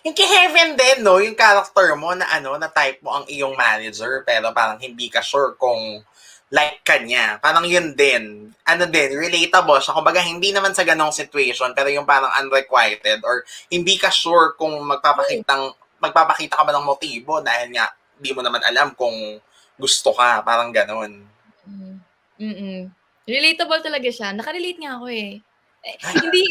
Yung kay Heaven din, no? Yung character mo na na type mo ang iyong manager pero parang hindi ka sure kung like ka niya. Parang yun din. Relatable siya. Kumbaga, hindi naman sa ganong situation pero yung parang unrequited or hindi ka sure kung magpapakita ka ba ng motibo dahil nga hindi mo naman alam kung gusto ka. Parang ganon. Mm-mm. Relatable talaga siya. Nakarelate nga ako eh. Hindi.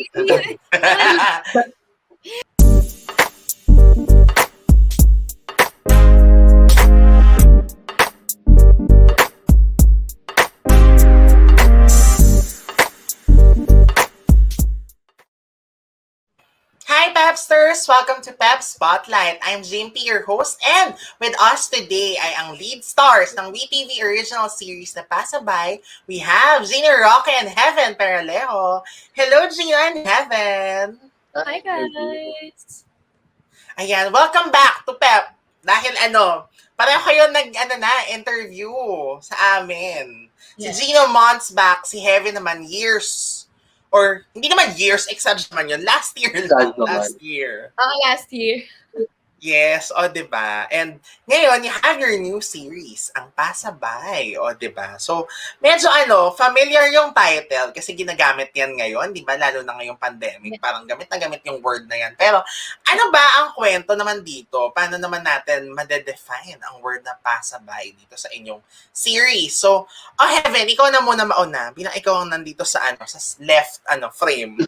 Hi Pepsters! Welcome to Pep Spotlight. I'm Jimpy, your host, and with us today ay ang lead stars ng WeTV original series na Pasabuy. We have Gino Roque and Heaven Peralejo. Hello Gino and Heaven! Hi guys! Ayan, welcome back to Pep. Dahil pareho kayo interview sa amin. Yes. Si Gino months back, si Heaven naman years. Or, hindi naman years, exaggerate naman yun. Last year lang. Last year. Last year. Yes, diba? And ngayon, you have your new series, ang Pasabuy, diba? So, medyo familiar yung title kasi ginagamit yan ngayon, diba? Lalo na ngayong pandemic, parang gamit na gamit yung word na yan. Pero, ano ba ang kwento naman dito? Paano naman natin madedefine ang word na Pasabuy dito sa inyong series? So, Heaven, ikaw na muna mauna, bilang ikaw ang nandito sa sa left frame.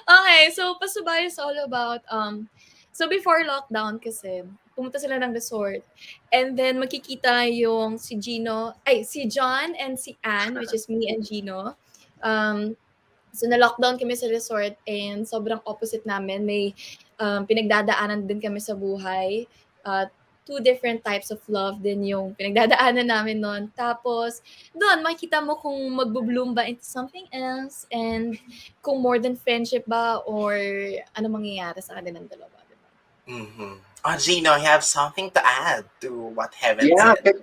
Okay, so Pasabuy is all about so before lockdown kasi, pumunta sila ng resort. And then makikita yung si John and si Anne, which is me and Gino. So na-lockdown kami sa resort and sobrang opposite namin. May pinagdadaanan din kami sa buhay. Two different types of love din yung pinagdadaanan namin noon. Tapos, doon makikita mo kung magbo-bloom ba into something else and kung more than friendship ba or ano mangyayari sa kanilang dalawa. Mm-hmm. Gino, you have something to add to what Heaven said.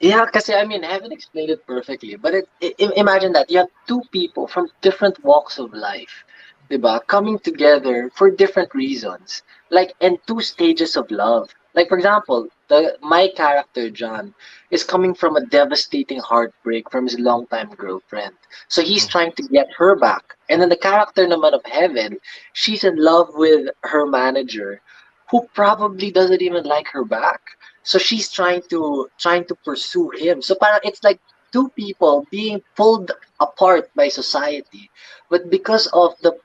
Yeah, because I mean, Heaven explained it perfectly. But imagine that you have two people from different walks of life, diba, coming together for different reasons, like in two stages of love. Like for example, my character John is coming from a devastating heartbreak from his longtime girlfriend, so he's trying to get her back. And then the character naman of Heaven, she's in love with her manager, who probably doesn't even like her back. So she's trying to pursue him. So parang it's like two people being pulled apart by society, but because of the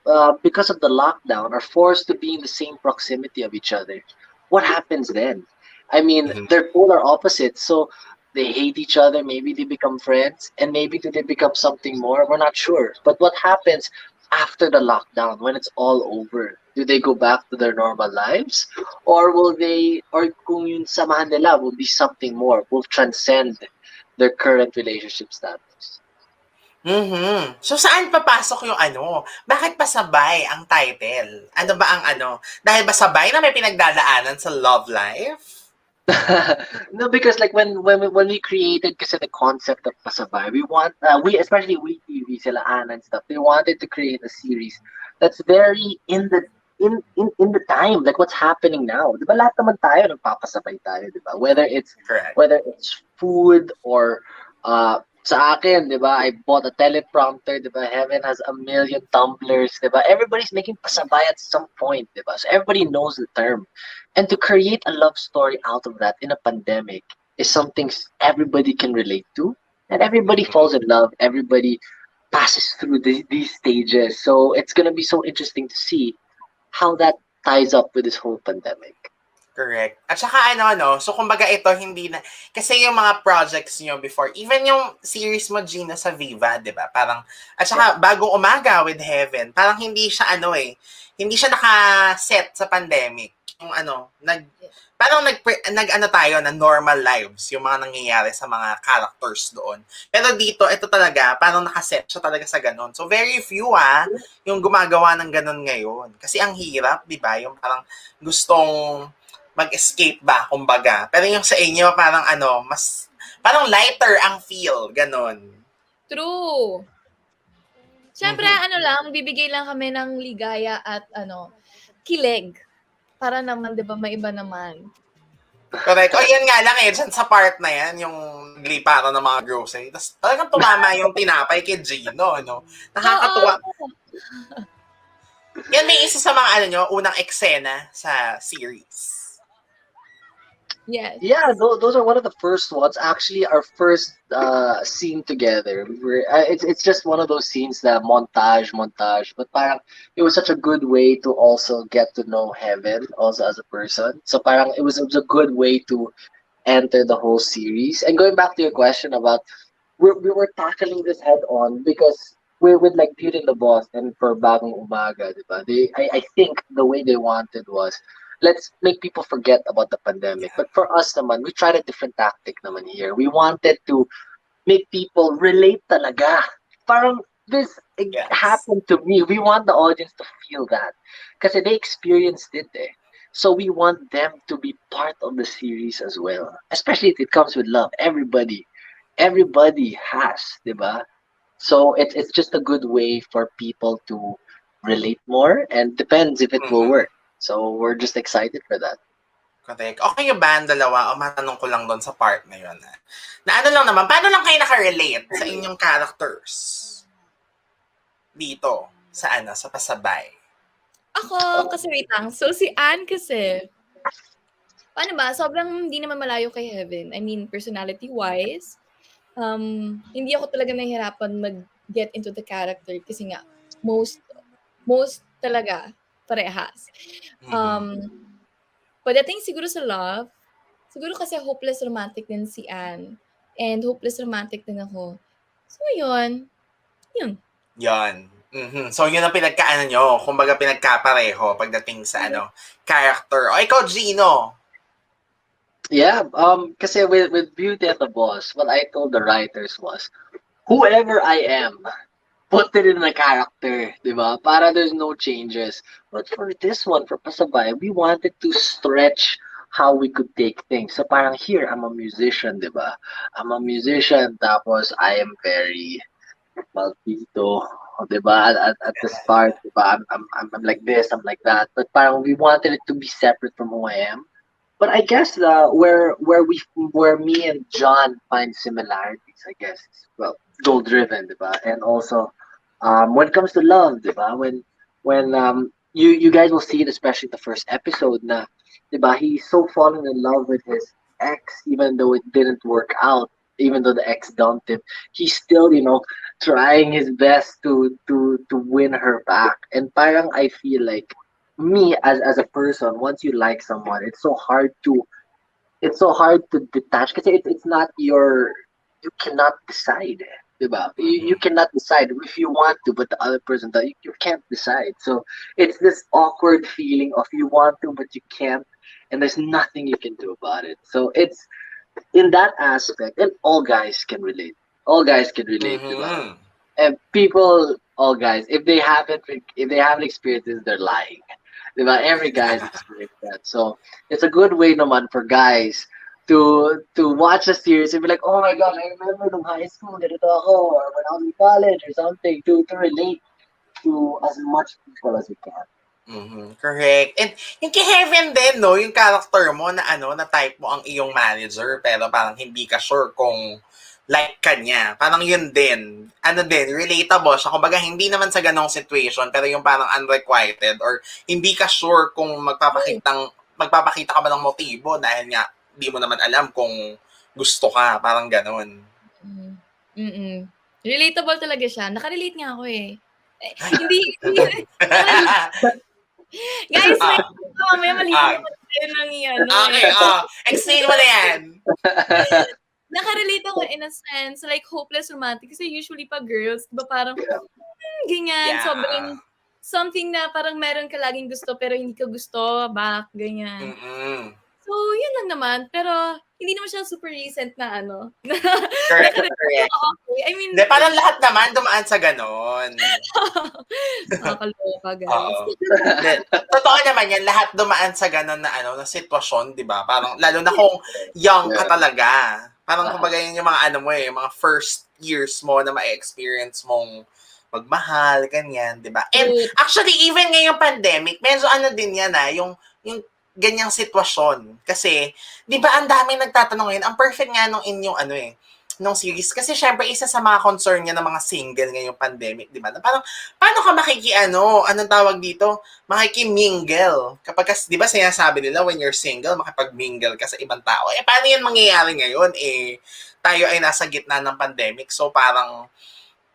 lockdown, are forced to be in the same proximity of each other. What happens then? I mean, they're polar opposites, so they hate each other. Maybe they become friends, and maybe they become something more. We're not sure. But what happens after the lockdown when it's all over? Do they go back to their normal lives, or kung yung samahan nila will be something more, will transcend their current relationship status? So saan papasok yung bakit Pasabay ang title? Ano ba ang dahil ba sabay na may pinagdadaanan sa love life? No, because like when we created kasi the concept of Pasabuy, we want especially WeTV, sila Anna and stuff, they wanted to create a series that's very in the time, like what's happening now. Diba lahat naman tayo nagpapasabay tayo, diba? Whether it's food or sa akin, diba, I bought a teleprompter, diba? Heaven has 1 million tumblers, diba? Everybody's making pasabay at some point, diba? So everybody knows the term. And to create a love story out of that in a pandemic is something everybody can relate to, and everybody falls in love, everybody passes through these stages. So it's gonna be so interesting to see how that ties up with this whole pandemic. Correct. At saka so kumbaga ito hindi na, kasi yung mga projects nyo before, even yung series mo Gina sa Viva, di ba? Parang, at saka Bagong Umaga with Heaven, parang hindi siya hindi siya nakaset sa pandemic. Yung parang tayo na normal lives, yung mga nangyayari sa mga characters doon. Pero dito, ito talaga, parang nakaset siya talaga sa ganun. So very few yung gumagawa ng ganun ngayon. Kasi ang hirap, di ba? Yung parang gustong mag-escape ba, kumbaga. Pero yung sa inyo, parang parang lighter ang feel, ganun. True. Siyempre, bibigay lang kami ng ligaya at kilig para naman, di ba, may iba naman. Correct. O yan nga lang dyan sa part na yan, yung nagliparan ng mga grocery. Tapos talagang tumama yung tinapay kay Gino, no? Nakakatuwa. Oo. Yan may isa sa mga unang eksena sa series. Yes. Yeah, those are one of the first ones. Actually, our first scene together. It's just one of those scenes that montage, but parang it was such a good way to also get to know Heaven also as a person. So parang it was a good way to enter the whole series. And going back to your question about we were tackling this head on because we're with like Beauty and the Boss and for Bagong Umaga, diba? I think the way they wanted was let's make people forget about the pandemic. But for us naman, we tried a different tactic naman here. We wanted to make people relate talaga. Parang this happened to me. We want the audience to feel that. Kasi they experienced it eh. So we want them to be part of the series as well. Especially if it comes with love. Everybody has, diba? So it's just a good way for people to relate more and depends if it will work. So we're just excited for that. Correct. Okay yung ba ang dalawa? O matanong ko lang doon sa part na yun. Na ano lang naman, paano lang kayo nakarelate sa inyong characters? Dito, sa Pasabay. Ako, kasi wait lang. So, si Anne kasi, paano ba? Sobrang hindi naman malayo kay Heaven. I mean, personality-wise, hindi ako talaga nahihirapan mag-get into the character kasi nga, most talaga parehas. Pagdating siguro sa love, siguro kasi hopeless romantic din si Anne. And hopeless romantic din ako. So, yun. Yan. So, yun ang pinagkaano nyo. Kumbaga, pinagkapareho pagdating sa character. O, ikaw, Gino. Yeah, kasi with Beauty and the Boss, what I told the writers was, whoever I am, put it in a character, di ba? Para there's no changes. But for this one, for Pasabay, we wanted to stretch how we could take things. So parang here, I'm a musician, di ba? I'm a musician, tapos I am very maldito, di ba? At the start, di ba? I'm like this, I'm like that. But parang we wanted it to be separate from who I am. But I guess where me and John find similarities, I guess, well, goal driven, diba? And also, when it comes to love, diba? When you guys will see it, especially the first episode, na, diba? He's so fallen in love with his ex, even though it didn't work out, even though the ex dumped him, he's still, trying his best to win her back. And parang I feel like me as a person, once you like someone, it's so hard to detach because it's not you cannot decide, diba? You cannot decide if you want to, but the other person that you can't decide. So it's this awkward feeling of you want to but you can't, and there's nothing you can do about it. So it's in that aspect, and all guys can relate, diba? And people, all guys, if they haven't experienced this, they're lying. Diba? Every guy's experienced that. So it's a good way naman for guys to watch a series and be like, oh my god, I remember nung high school, ganito ako, or when I was in college or something, to relate to as much people as we can. Correct. And yung kay Heaven din, no, yung character mo na na type mo ang iyong manager, pero parang hindi ka sure kung like ka niya. Parang yun din. Relatable siya. Kumbaga, hindi naman sa ganong situation, pero yung parang unrequited or hindi ka sure kung magpapakita ka ba ng motibo dahil nga, hindi mo naman alam kung gusto ka. Parang ganon. Relatable talaga siya. Nakarelate nga ako eh. Hindi. Guys, mamaya malito ng yan. Okay, explain mo na yan. Nakarelate ako in a sense, like hopeless romantic. Kasi usually pa girls, diba parang, ganyan, sobrang something na parang meron ka laging gusto pero hindi ka gusto, ganyan. So, yun lang naman. Pero, hindi naman siya super recent na Correct. Okay. I mean, parang lahat naman dumaan sa ganon. Nakakaloka, guys. Totoo naman yan, lahat dumaan sa ganon na na sitwasyon, di ba? Parang, lalo na kung young ka talaga. Parang kumbaga yun yung mga mo mga first years mo na ma-experience mong magmahal, ganyan, di ba? And True. actually, even ngayong pandemic, medyo ano din yan yung ganyang sitwasyon. Kasi, di ba ang daming nagtatanong ngayon, ang perfect nga nung inyong nung series. Kasi syempre, isa sa mga concern niya ng mga single ngayong pandemic, di ba? Na parang, paano ka anong tawag dito? Makikimingle. Kapag, di ba sinasabi nila, when you're single, makipag-mingle ka sa ibang tao. Paano yan mangyayari ngayon? Tayo ay nasa gitna ng pandemic. So, parang,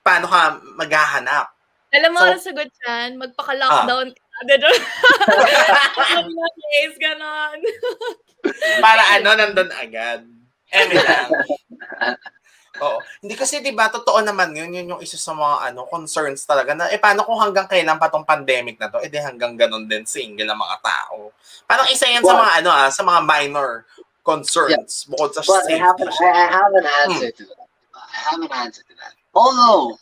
paano ka maghahanap? Alam mo, So, ang sagot dyan, magpaka-lockdown ka agad doon. Yes, ganon. para nandun agad. Lang. Oo. Hindi kasi 'di ba totoo naman yun yung isa sa mga concerns talaga na paano kung hanggang kailan pa tong pandemic na to? Di hanggang ganun din single ang mga tao. Parang isa yan sa mga sa mga minor concerns bukod sa But safety. I have an answer to that. I have an answer to that. Although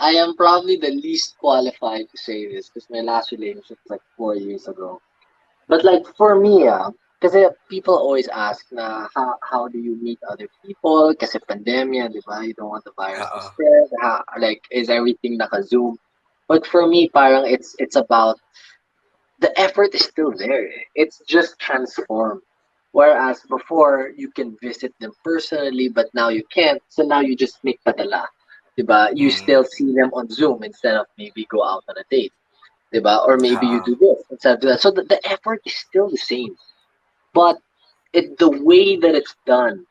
I am probably the least qualified to say this because my last relationship was like 4 years ago. But like for me, kasi people always ask na how do you meet other people? Kasi pandemya, di ba? You don't want the virus to spread. Like is everything naka-Zoom? But for me, parang it's about the effort is still there. It's just transformed. Whereas before you can visit them personally, but now you can't. So now you just make padala. Diba? You still see them on Zoom instead of maybe go out on a date. Diba? Or maybe you do this instead of do that. So the effort is still the same. But the way that it's done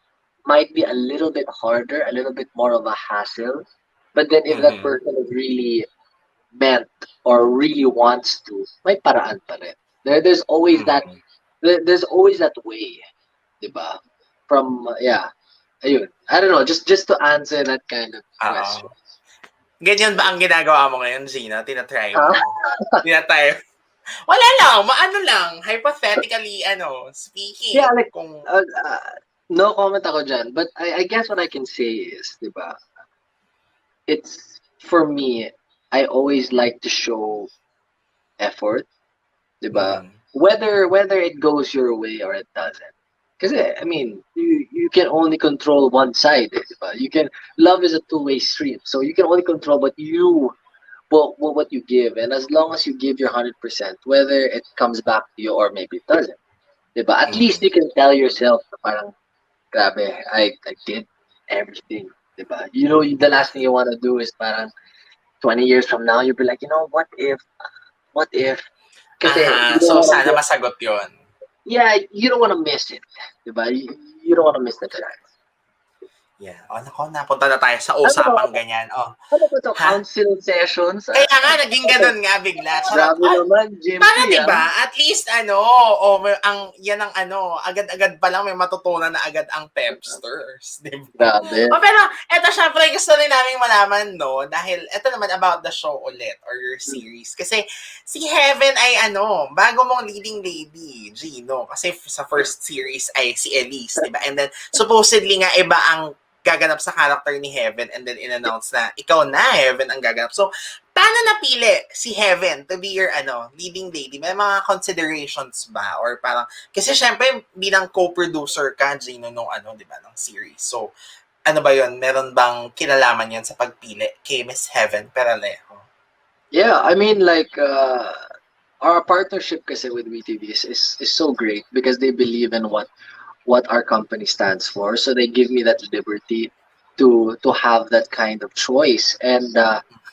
might be a little bit harder, a little bit more of a hassle. But then if that person is really meant or really wants to, may paraan pa rin. There's always that way. Diba? From, ayun. I don't know, just to answer that kind of question. Ganyan ba ang ginagawa mo ngayon, Gina? Tinatry mo? Tinatry. Wala lang, lang, hypothetically, speaking. Yeah, like, no comment ako dyan. But I guess what I can say is, diba, it's, for me, I always like to show effort, diba? Whether it goes your way or it doesn't. Because I mean, you can only control one side, diba? Love is a two-way street, so you can only control what you give, and as long as you give your 100%, whether it comes back to you or maybe it doesn't, diba? At least you can tell yourself, parang, grabe, I did everything, diba? You know, the last thing you want to do is parang 20 years from now, you'll be like, what if? Kasi so sana masagot yun. Yeah, you don't want to miss it, diba? You don't want to miss the chance. Yeah. Napunta na tayo sa usapang ganyan. Ano ba ito? Council sessions? Kaya nga, naging ganun nga bigla. Grabe naman, Jimpy. Para diba, at least yan ang agad-agad pa lang may matutunan na agad ang pepsters. Diba? Grabe. Pero, eto syempre, gusto rin namin malaman, dahil eto naman about the show ulit, or your series. Kasi, si Heaven ay bago mong leading lady, Gino. Kasi sa first series ay si Elise, diba? And then, supposedly nga, iba ang gaganap sa character ni Heaven and then in-announce na ikaw na, Heaven, ang gaganap. So, paano napili si Heaven to be your leading lady? May mga considerations ba? Or parang, kasi syempre, bilang co-producer ka, Gino, nung di ba, ng series. So, ano ba yun? Meron bang kinalaman yan sa pagpili kay Miss Heaven Peralejo? Yeah, I mean, like, our partnership kasi with WeTV is so great because they believe in what our company stands for, so they give me that liberty to have that kind of choice. And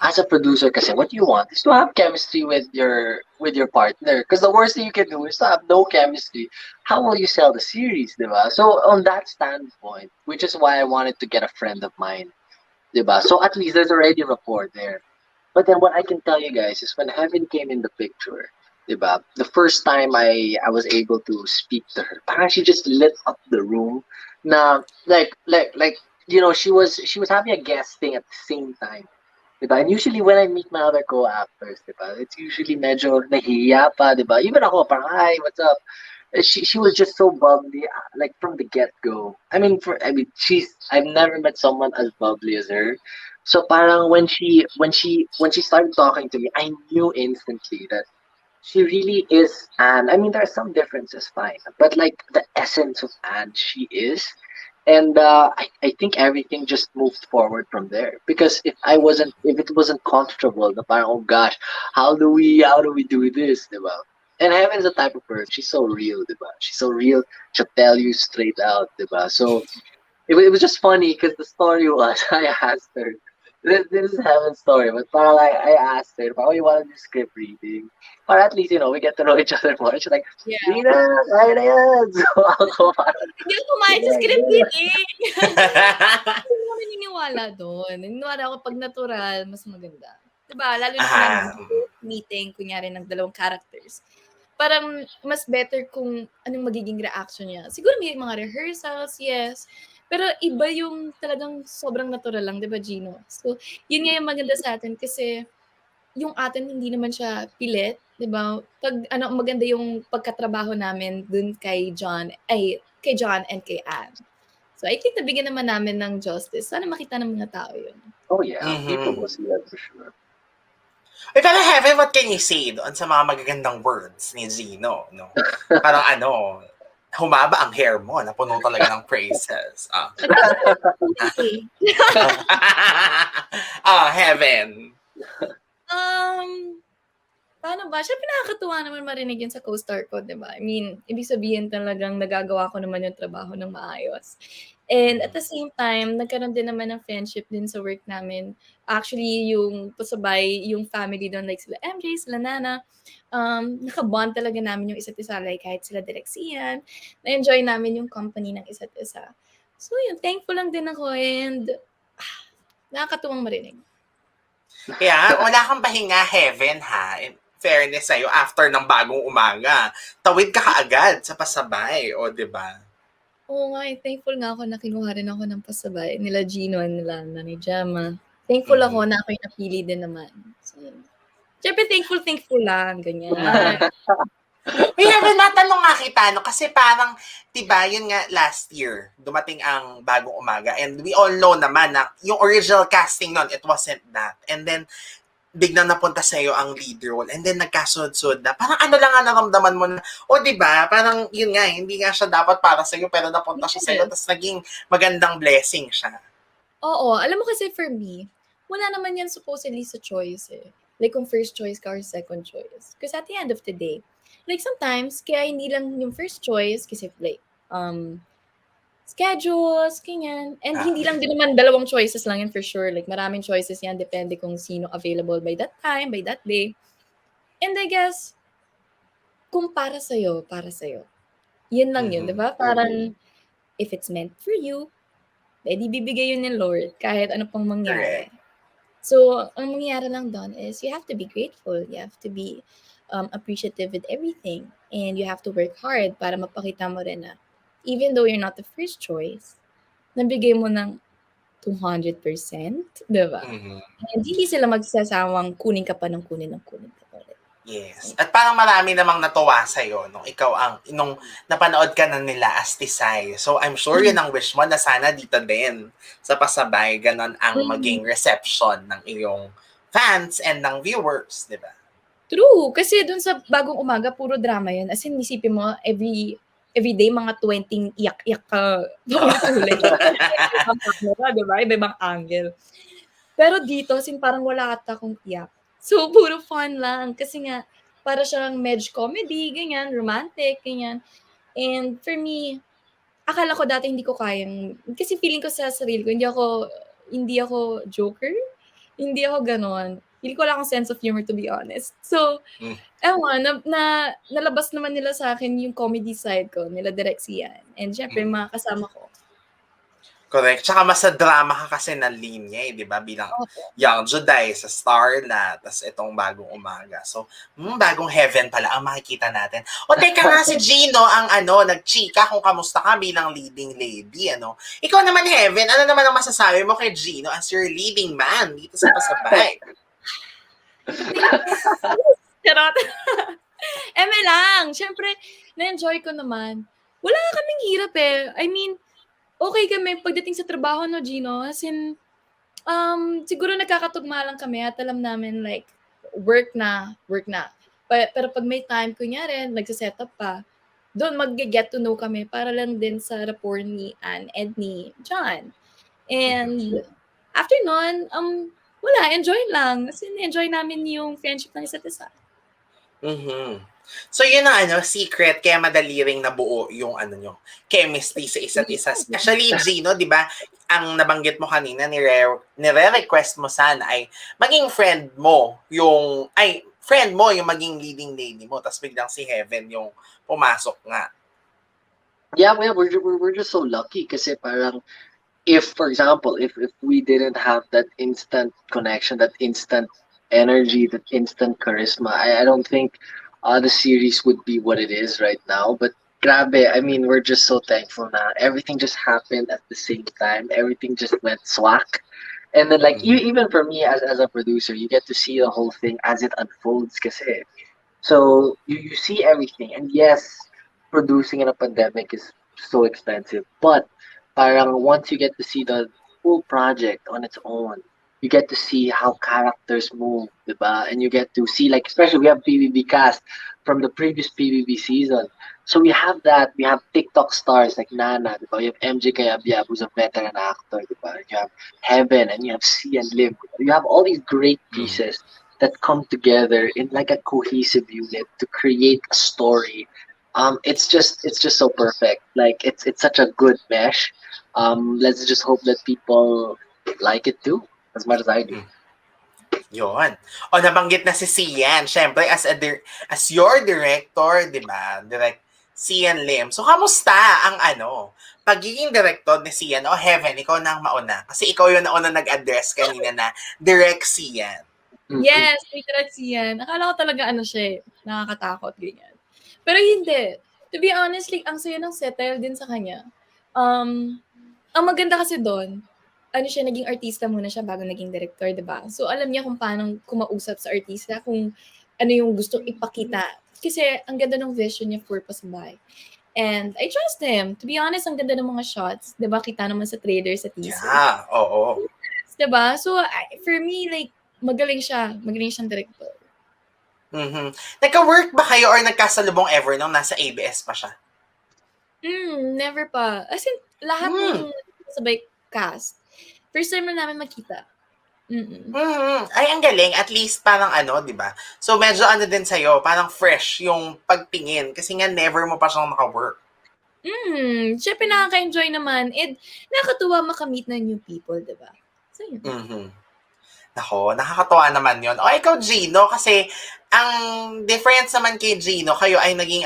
as a producer, kasi what you want is to have chemistry with your partner. Because the worst thing you can do is to have no chemistry. How will you sell the series, diba? So on that standpoint, which is why I wanted to get a friend of mine, diba? So at least there's already rapport there. But then what I can tell you guys is when Heaven came in the picture, diba? The first time I was able to speak to her, parang she just lit up the room. Na like she was having a guesting at the same time, diba? And usually when I meet my other co-actors, diba, it's usually medyo nahiya pa, diba? Even ako, parang hi, what's up? She was just so bubbly, like from the get-go. I've never met someone as bubbly as her. So parang when she started talking to me, I knew instantly that she really is Anne. I mean, there are some differences, fine. But like the essence of Anne, she is. And I think everything just moved forward from there. Because if it wasn't comfortable, na parang, oh gosh, how do we do this, diba? And Heaven's the type of person, she's so real, diba? She's so real, she'll tell you straight out, diba? So it was just funny because the story was, I asked her, this is Heaven's story, but parang I asked her, parang, oh, you want to do script reading? Or at least, we get to know each other more. She's like, Yeah. Gina, kaya na yan. So ako parang, Hindi ako kumain sa yeah, script yeah. reading. Hindi ako naniniwala doon. Naniniwala ako pag natural, mas maganda. Diba? Lalo na kunyari meeting, kunyari ng dalawang characters. Parang mas better kung anong magiging reaction niya. Siguro may mga rehearsals, yes. Pero iba yung talagang sobrang natural lang, di ba, Gino? So, yun nga yung maganda sa atin kasi yung atin hindi naman siya pilit, 'di ba? Pag maganda yung pagkatrabaho namin dun kay John and kay Anne. So I think nabigyan naman namin ng justice. Sana makita ng mga tao yun. Oh yeah, people will see that for sure. Uy, pero Heaven, what can you say doon sa mga magagandang words ni Gino, no? Parang humaba ang hair mo, napuno talaga ng praises. Heaven. Paano ba? Siyempre nakakatuwa naman marinig yun sa co-star ko, di ba? I mean, ibig sabihin talagang nagagawa ko naman yung trabaho ng maayos. And at the same time, nagkaroon din naman ng friendship din sa work namin. Actually, yung Pasabuy, yung family doon, like sila MJ, sila Nana, nakabond talaga namin yung isa't isa. Like kahit sila Direk Xian, na-enjoy namin yung company ng isa't isa. So yun, thankful lang din ako and nakakatuwang marinig. Kaya, wala kang pahinga, Heaven, ha? In fairness sa'yo, after ng bagong umaga, tawid ka kaagad sa Pasabuy, o, di ba? Oo nga, thankful nga ako na kinuha rin ako ng Pasabuy. Nila Gino and nila Nanay Jama. Thankful ako na ako yung napili din naman. So, syempre, thankful lang. Ganyan. Uy, Heaven, matanong nga kita, no? Kasi parang, diba, yun nga, last year, dumating ang bagong umaga. And we all know naman na yung original casting nun, it wasn't that. And then, biglang napunta sa'yo ang lead role. And then, nagkasunod-sunod na. Parang ano lang ang naramdaman mo na, diba, parang yun nga, hindi nga siya dapat para sa'yo, pero napunta siya sa'yo, tapos naging magandang blessing siya. Oo, alam mo kasi for me, wala naman yan supposedly sa choice eh. Like kung first choice ka or second choice. Because at the end of the day, like sometimes, kaya hindi lang yung first choice, kasi like, schedules, ganyan. And hindi lang din naman dalawang choices lang yan for sure. Like maraming choices yan, depende kung sino available by that time, by that day. And I guess, kung para sa'yo, para sa'yo. Yun lang yun, di ba? Parang, if it's meant for you, di bibigay yun ng Lord kahit ano pang mangyari. So, ang mangyayari lang doon is you have to be grateful. You have to be appreciative with everything. And you have to work hard para mapakita mo rin na even though you're not the first choice, nabigay mo ng 200%, diba? And hindi sila magsasawang kunin ka pa ng kunin ka pa ulit. Yes. At parang marami namang natuwa sa'yo nung nung napanood ka na nila as Tisay. So, I'm sure yun ang wish mo na sana dito din sa Pasabuy, ganon ang maging reception ng iyong fans and ng viewers, di ba? True. Kasi dun sa bagong umaga, puro drama yun. As in, isipin mo, every day, mga 20 iyak-iyak ka. Ulit-ulit. Diba? Iba-ibang angle. Pero dito, parang wala ata akong iyak. So, puro fun lang. Kasi nga, para siyang medj comedy, ganyan, romantic, ganyan. And for me, akala ko dati hindi ko kayang, kasi feeling ko sa sarili ko, hindi ako joker. Hindi ako ganon. Hindi ko wala akong sense of humor, to be honest. So, ewan, nalabas naman nila sa akin yung comedy side ko, nila Direk Xian. And syempre, mga kasama ko. Correct. Tsaka mas sa drama ka kasi na linya di ba? Bilang Young Juday sa Starla, tas itong bagong umaga. So, bagong Heaven pala ang makikita natin. O teka nga si Gino ang nagchika kung kamusta ka bilang leading lady, Ikaw naman, Heaven, ano naman ang masasabi mo kay Gino as your leading man dito sa Pasabuy? Charot. Lang. Siyempre, na-enjoy ko naman. Wala kaming hirap eh. I mean, okay kami pagdating sa trabaho, no, Gino? As in, siguro nagkakatugma lang kami at alam namin, like, work na. Pero pag may time, kunyari, nagsaset up pa, doon mag-get to know kami para lang din sa rapport ni Anne and ni John. And after nun, wala, enjoy lang. As in, enjoy namin yung friendship ng isa't isa. So yun ang secret kaya madali ring nabuo yung chemistry sa isa't isa. Especially Gino, 'di ba? Ang nabanggit mo kanina nire-request mo sana ay maging friend mo yung maging leading lady mo, tapos biglang si Heaven yung pumasok nga. Yeah, we're just so lucky kasi parang if, for example, if we didn't have that instant connection, that instant energy, that instant charisma, I don't think the series would be what it is right now. But grabe, I mean, we're just so thankful now. Everything just happened at the same time. Everything just went swag. And then, like, even for me as a producer, you get to see the whole thing as it unfolds. Kasi. So you see everything. And yes, producing in a pandemic is so expensive. But parang once you get to see the full project on its own, you get to see how characters move, diba? And you get to see, like, especially we have PBB cast from the previous PBB season. So we have that. We have TikTok stars like Nana, diba? You have MJ Kayabyab, who's a veteran actor, diba? You have Heaven, and you have Xian Lim. You have all these great pieces that come together in like a cohesive unit to create a story. It's just so perfect. Like it's such a good mesh. Let's just hope that people like it too, as much as I do. Yun. O nabanggit na si Xian. Syempre, as your director, di ba? Xian Lim. So, kamusta ang pagiging director ni Xian o Heaven, ikaw na ang mauna? Kasi ikaw yung nauna nag-address kanina na direct Xian. Yes, literal Xian. Akala ko talaga siya, nakakatakot, ganyan. Pero hindi. To be honest, like, ang saya ng settle din sa kanya. Ang maganda kasi doon, siya, naging artista muna siya bago naging director, diba? So, alam niya kung paano kumausap sa artista, kung ano yung gustong ipakita. Kasi, ang ganda ng vision niya for Pasabuy. And I trust him. To be honest, ang ganda ng mga shots. Diba? Kita naman sa trailer, sa teaser. Yeah, oo. Diba? So, for me, like, magaling siyang director. Nagka-work ba kayo or nagkasalubong ever nung nasa ABS pa siya? Never pa. As in, lahat ng sabay cast. First time na namin makita. Ay, ang galing. At least parang di ba? So, medyo din sa'yo, parang fresh yung pagtingin. Kasi nga, never mo pa siyang naka-work. Siyempre nakaka-enjoy naman. And nakakatuwa makamit na new people, diba? So, yun. Nako, nakakatuwa naman yun. O, ikaw, Gino, kasi ang difference naman kay Gino, kayo ay naging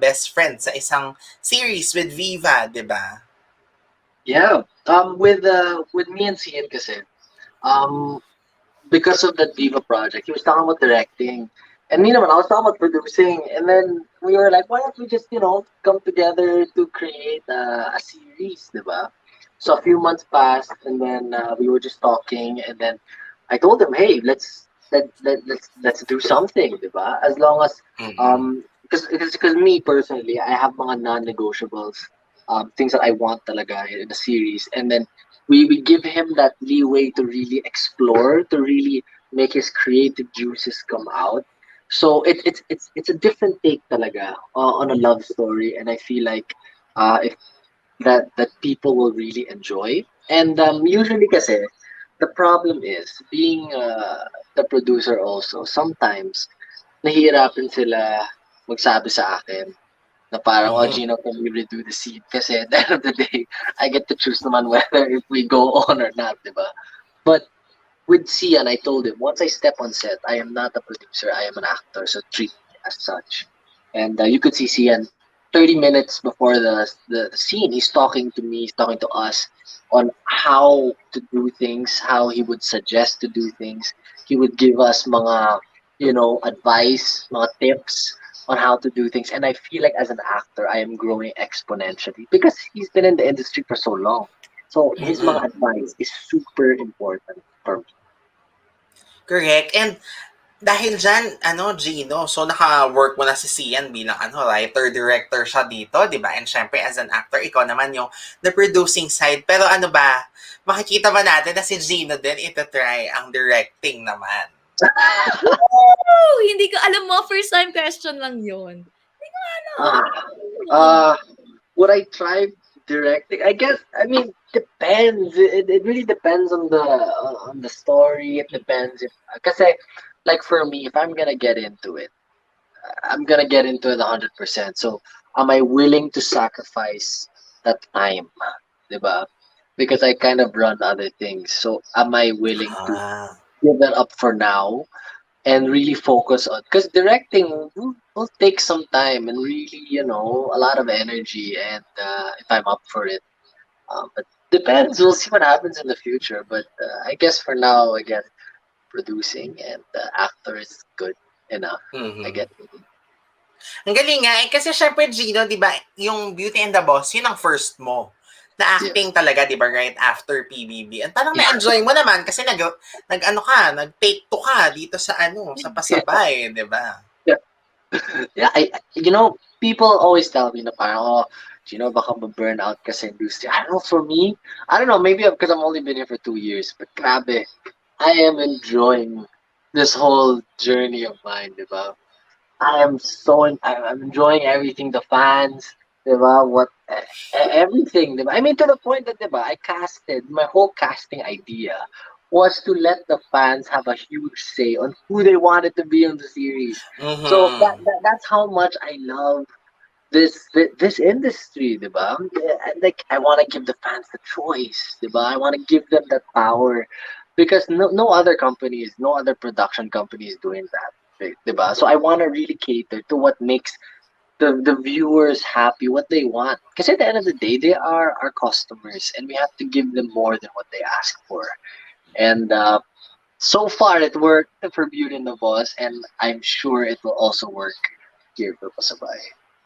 best friend sa isang series with Viva, di ba? Yeah. With me and Cian kasi, because of that Viva project, he was talking about directing. And me naman, I was talking about producing. And then we were like, why don't we just, come together to create a series, di ba? So a few months passed, and then we were just talking, and then I told him, hey, let's do something, diba? As long as because me personally, I have mga non-negotiables, things that I want talaga in a series, and then we give him that leeway to really explore, to really make his creative juices come out. So it's a different take talaga on a love story, and I feel like if that people will really enjoy. And usually kasi the problem is being the producer also, sometimes nahihirapan sila magsabi sa akin na parang, oh, Gino, can we redo the scene? Kasi at the end of the day, I get to choose naman whether if we go on or not, diba? But with Xian, I told him, once I step on set, I am not a producer, I am an actor, so treat me as such. And you could see Xian 30 minutes before the scene, he's talking to me, he's talking to us on how to do things, how he would suggest to do things. He would give us mga, advice, mga tips on how to do things. And I feel like as an actor, I am growing exponentially because he's been in the industry for so long. So his mga advice is super important for me. Correct. And dahil dyan, Gino, so naka-work mo na si Xian bilang writer-director siya dito, di ba? And syempre, as an actor, ikaw naman yung the producing side. Pero makikita ba natin na si Gino din ito-try ang directing naman? Hindi ko alam mo, first time question lang yun. Hindi ko alam. Uh, would I try directing? I guess. I mean, depends. It really depends on the story. It depends if, cause like for me, if I'm gonna get into it, I'm gonna get into it 100%. So, am I willing to sacrifice that time, diba? Because I kind of run other things. So, am I willing to Ah. give that up for now and really focus on? Because directing will take some time and really, a lot of energy. And if I'm up for it, but depends. We'll see what happens in the future. But I guess for now, again, producing and actor is good enough. I Mhm. guess. Ang galing nga, eh, kasi syempre Gino, di ba, yung Beauty and the Boss, yun ang first mo na Yeah. acting talaga, di ba, right after PBB. At parang Yeah. na-enjoy mo naman kasi nag ano ka, nag-take two ka dito sa sa Pasabay, di ba? Yeah. Yeah. People always tell me na parang, oh, baka ma-burn out ka sa industry. I don't know, for me, I don't know, maybe because I'm only been here for 2 years, but grabe, I am enjoying this whole journey of mine, di ba? I'm enjoying everything, the fans, diba? Everything, diba? I mean, to the point that, diba, my whole casting idea was to let the fans have a huge say on who they wanted to be on the series. So Mhm. that's how much I love this industry, diba? Like, I want to give the fans the choice, diba? I want to give them that power because no other companies, no other production company is doing that. Diba? So I want to really cater to what makes the viewers happy, what they want. Because at the end of the day, they are our customers, and we have to give them more than what they ask for. And so far, it worked for Beauty and the Boss, and I'm sure it will also work here for Pasabay.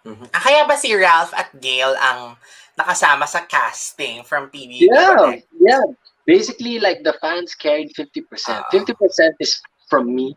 Mhm. Kaya ba si Ralph at Gail ang nakasama sa casting from PBB Yeah, Connect? yeah. Basically, like the fans carried 50%. Oo. 50% is from me,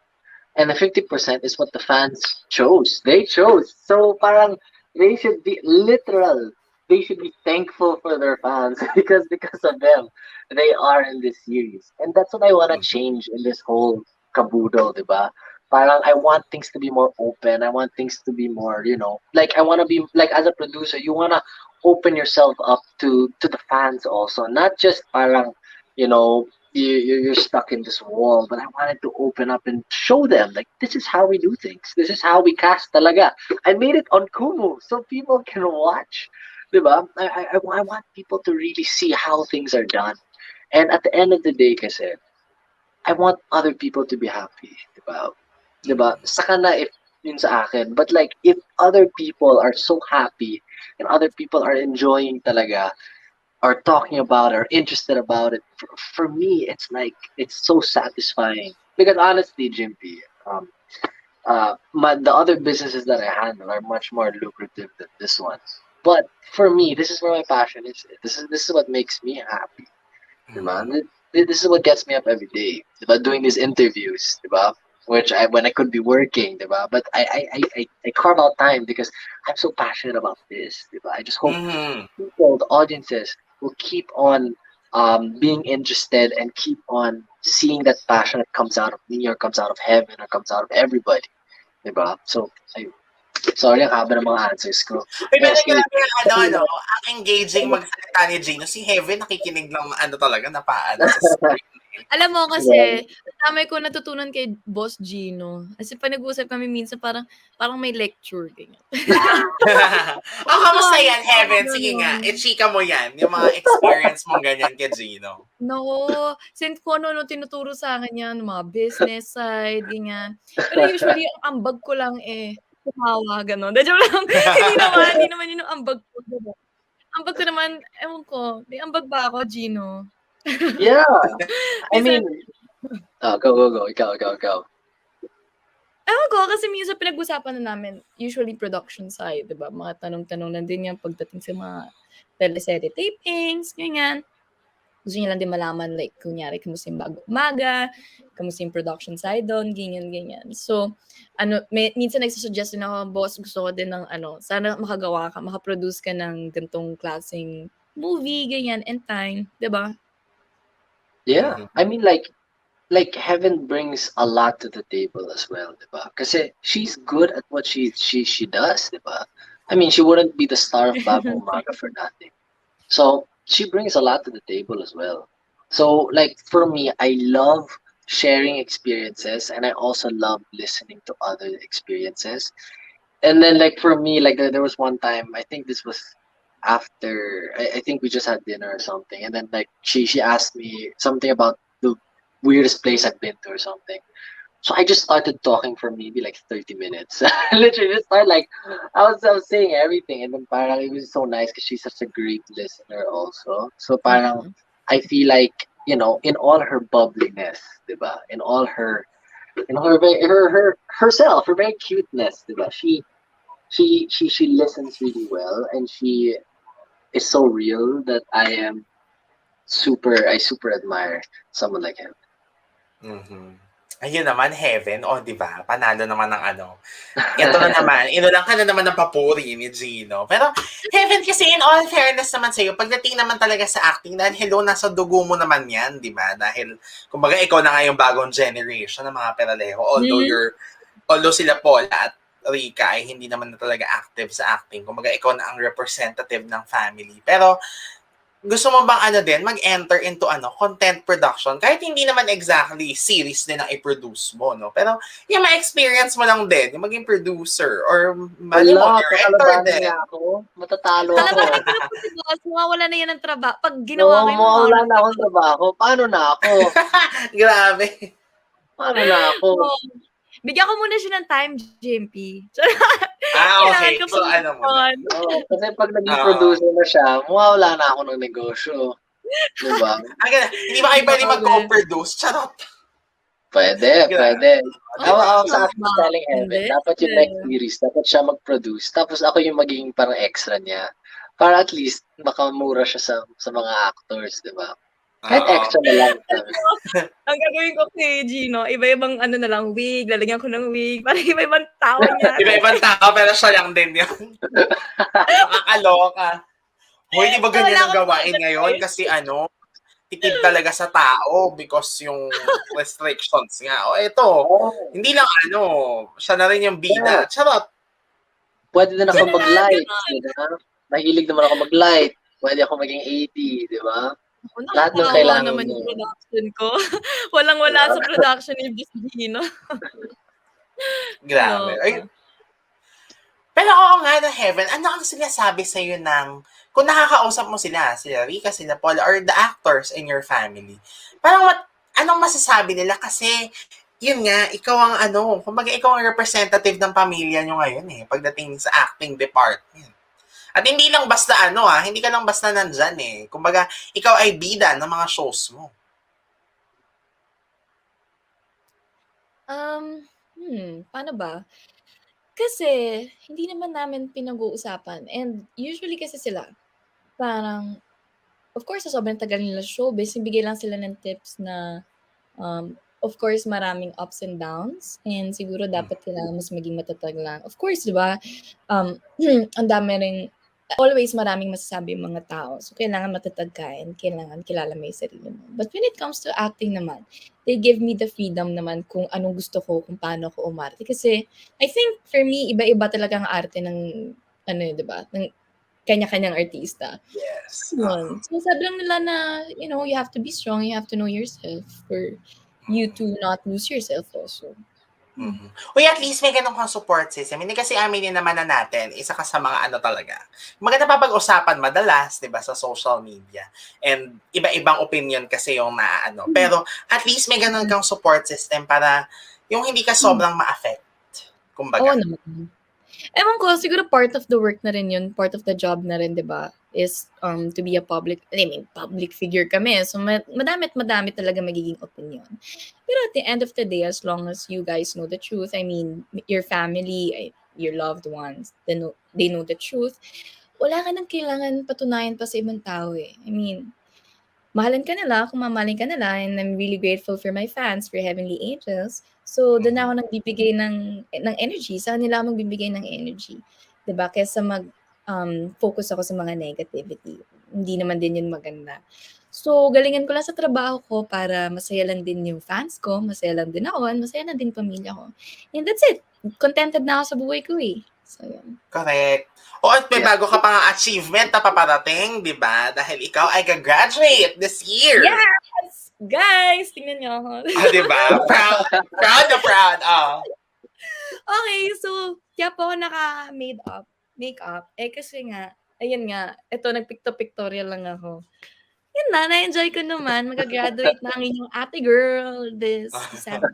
and the 50% is what the fans chose. They chose. So parang they should be literal. They should be thankful for their fans because of them, they are in this series. And that's what I want to Mhm. change in this whole kabudo, diba? Parang I want things to be more open. I want things to be more, like I want to be like as a producer, you want to open yourself up to the fans also, not just parang, you know, you're stuck in this wall, but I wanted to open up and show them like this is how we do things. This is how we cast talaga. I made it on Kumu so people can watch. Diba? I want people to really see how things are done. And at the end of the day, kasi, I want other people to be happy. Diba? Diba? Saka na if yun sa akin. But like, if other people are so happy and other people are enjoying talaga, are talking about or interested about it, for me, it's like it's so satisfying. Because honestly, Jimpy, the other businesses that I handle are much more lucrative than this one. But for me, this is where my passion is. This is what makes me happy, diba? Mhm. This is what gets me up every day, diba? Doing these interviews, diba? Which when I could be working, diba? But I carve out time because I'm so passionate about this, diba? I just hope Mhm. people, the audiences, will keep on being interested and keep on seeing that passion that comes out of me or comes out of heaven or comes out of everybody. Diba? So, sorry ang haba ng mga answers ko. Uy, pero Mostly, grabe ang ano, no? Ang engaging magsalita ni Gino. Si Heaven, nakikinig lang ano talaga, napaano sa screen. Alam mo kasi, ang dami ko natutunan kay Boss Gino. Kasi pag nag-uusap kami minsan parang may lecture, ganyan. Oh, kamusta Natutuwa yan, din ako Heaven? Sige nga, gano'n. i-chika mo yan. Yung mga experience mong ganyan kay Gino. Naku, since kung ano-ano tinuturo sa'kin yan, mga business side, ganyan. Pero usually ang ambag ko lang, tumawa gano'n. 'Di joke lang. Hindi naman yun ang ambag ko, 'di ba? Ambag ko naman, ewan ko, may ambag ba ako, Gino? yeah. I Minsan mean, go. Ikaw. ewan ko kasi minsan pinag-usapan na namin, usually production side, 'di ba? Mga tanong-tanong lang din yan pagdating sa mga teleserye tapings, ganyan. Gusto niya lang din malaman like kunyari kamusta yung bago umaga, kamusta yung production side do'n, ganyan. So, minsan nagsu-suggest din ako, "Boss gusto ko din ng sana maka-produce ka ng ganitong klaseng movie, ganyan, and time." 'Di ba? Yeah. I Mhm. mean, like Heaven brings a lot to the table as well, diba? Kasi she's good at what she does, diba? I mean, she wouldn't be the star of Bagong Umaga for nothing. So she brings a lot to the table as well. So like for me, I love sharing experiences and I also love listening to other experiences. And then like for me, like there was one time, I think this was after I think we just had dinner or something, and then like she asked me something about the weirdest place I've been to or something. So I just started talking for maybe like 30 minutes. Literally just started like I was saying everything, and then parang it was so nice because she's such a great listener also. So parang Mhm. I feel like, you know, in all her bubbliness, diba? In all her, in her herself, her very cuteness, diba? She listens really well, and she is so real that I super admire someone like him. Mhm. Ayun naman, Heaven, o 'di ba, panalo naman ng ano. Ito na naman, inulang ka na naman ng papuri ni Gino. Pero Heaven, kasi in all fairness naman sa'yo, pagdating naman talaga sa acting, dahil hello, nasa dugo mo naman yan, di ba? Dahil, kumbaga, ikaw na nga yung bagong generation ng mga Peralejo. Hmm. Although sila Paula at Rica ay hindi naman na talaga active sa acting. Kumbaga, ikaw na ang representative ng family. Pero, gusto mo bang ano din, mag-enter into content production? Kahit hindi naman exactly series din ang i-produce mo, no? Pero yung ma-experience mo lang din, yung maging producer or mali mo, Hala, director kakalabanin din. niya ako. Matatalo ako. Kalabanin ko na po si boss, mawawala na yan ng trabaho. Pag ginawa ko yun, Mawawala mawawala na akong trabaho. Paano na ako? Grabe. Paano na ako? Oo. Bigyan ko muna siya ng time, Jimpy. Okay. Kailangan ko So, pang ano muna? Oo, kasi pag naging Oo. producer na siya, mawawala na ako ng negosyo. Diba? Hindi ba kayo pwede Grabe. mag-co-produce? Charot. Pwede, Grabe. pwede. Ay, Ako sa tama. akin telling Heaven, Hindi. dapat yung next series, dapat siya mag-produce, tapos ako yung magiging parang extra niya. Para at least, makamura siya sa mga actors, di ba? Kahit Oo. extra na lang. Sabi. Ang gagawin ko kay Gino, iba-ibang ano na lang, wig, lalagyan ko ng wig, para iba-ibang tao niya. Iba-ibang tao, pero siya lang din yun. Nakakaloka. Hoy, di ba ganyan Wala ang akong gawain budget, ngayon? guys. Kasi tipid talaga sa tao because yung restrictions nga. O eto, Oh, hindi lang siya na rin yung yeah. bida. Charot. Pwede din ako Sana lahat mag-lights, ganon. di ba? Mahilig naman ako mag-light. Pwede ako maging AD, di ba? Ako, Lahat ng nakakawa kailangan naman mo. yung production ko. Walang-wala sa production ni Boss Gino. Grabe. Loka. Ay, pero oo nga na Heaven, ano ang sinasabi sa'yo kung nakakausap mo sila Rica, sila Paula, or the actors in your family, parang anong masasabi nila? Kasi, yun nga, ikaw ang kumbaga ikaw ang representative ng pamilya nyo ngayon pagdating sa acting department. At hindi lang basta hindi ka lang basta nandyan Kumbaga, ikaw ay bida ng mga shows mo. Paano ba? Kasi, hindi naman namin pinag-uusapan and usually kasi sila, parang, of course, sa sobrang tagal nila showbiz, nagbigay lang sila ng tips na, of course, maraming ups and downs and siguro dapat kailangan mas maging matatag lang. Of course, 'di ba? Ang dami ring always maraming masasabi yung mga tao. So, kailangan matatag ka and kailangan kilala mo yung sarili mo. But when it comes to acting naman, they give me the freedom naman kung anong gusto ko, kung paano ako umarte. Kasi, I think for me, iba-iba talaga ang arte ng, 'di ba? Ng kanya-kanyang artista. Yes. Yun. So, sabi lang nila na, you have to be strong, you have to know yourself for you to not lose yourself also. Uy, at least may ganun kang support system. Hindi kasi aminin naman na natin, isa ka sa mga talaga. Maganda napapag-usapan madalas, di ba, sa social media. And iba-ibang opinion kasi yung Pero at least may ganun kang support system para yung hindi ka sobrang ma-affect. Oo Kumbaga. naman. Ewan ko, siguro part of the work na rin yun, part of the job na rin, di ba, is to be a public figure kami. So, madami talaga magiging opinion. Pero at the end of the day, as long as you guys know the truth, I mean, your family, your loved ones, they know the truth, wala ka nang kailangan patunayan pa sa ibang tao eh. I mean, mahalin ka nila kung mamahalin ka nila, and I'm really grateful for my fans, for Heavenly Angels. So, doon ako nagbibigay ng energy. Sa kanila ako magbibigay ng energy. 'Di ba? Kaysa focus ako sa mga negativity. Hindi naman din yun maganda. So, galingan ko lang sa trabaho ko para masaya lang din yung fans ko, masaya lang din ako, and masaya lang din pamilya ko. And that's it. Contented na ako sa buhay ko eh. So, yun. Correct. O at may Yeah. bago ka pang achievement na paparating, di ba? Dahil ikaw ay gagraduate this year. Yes! Guys, tingnan niyo ako. Di ba? Proud, proud na proud. Okay, so, kaya po ako makeup. Kasi nga, ayun nga, ito, nagpictorial lang ako. Yun na, na-enjoy ko naman. Magagraduate na ang inyong ate girl this December.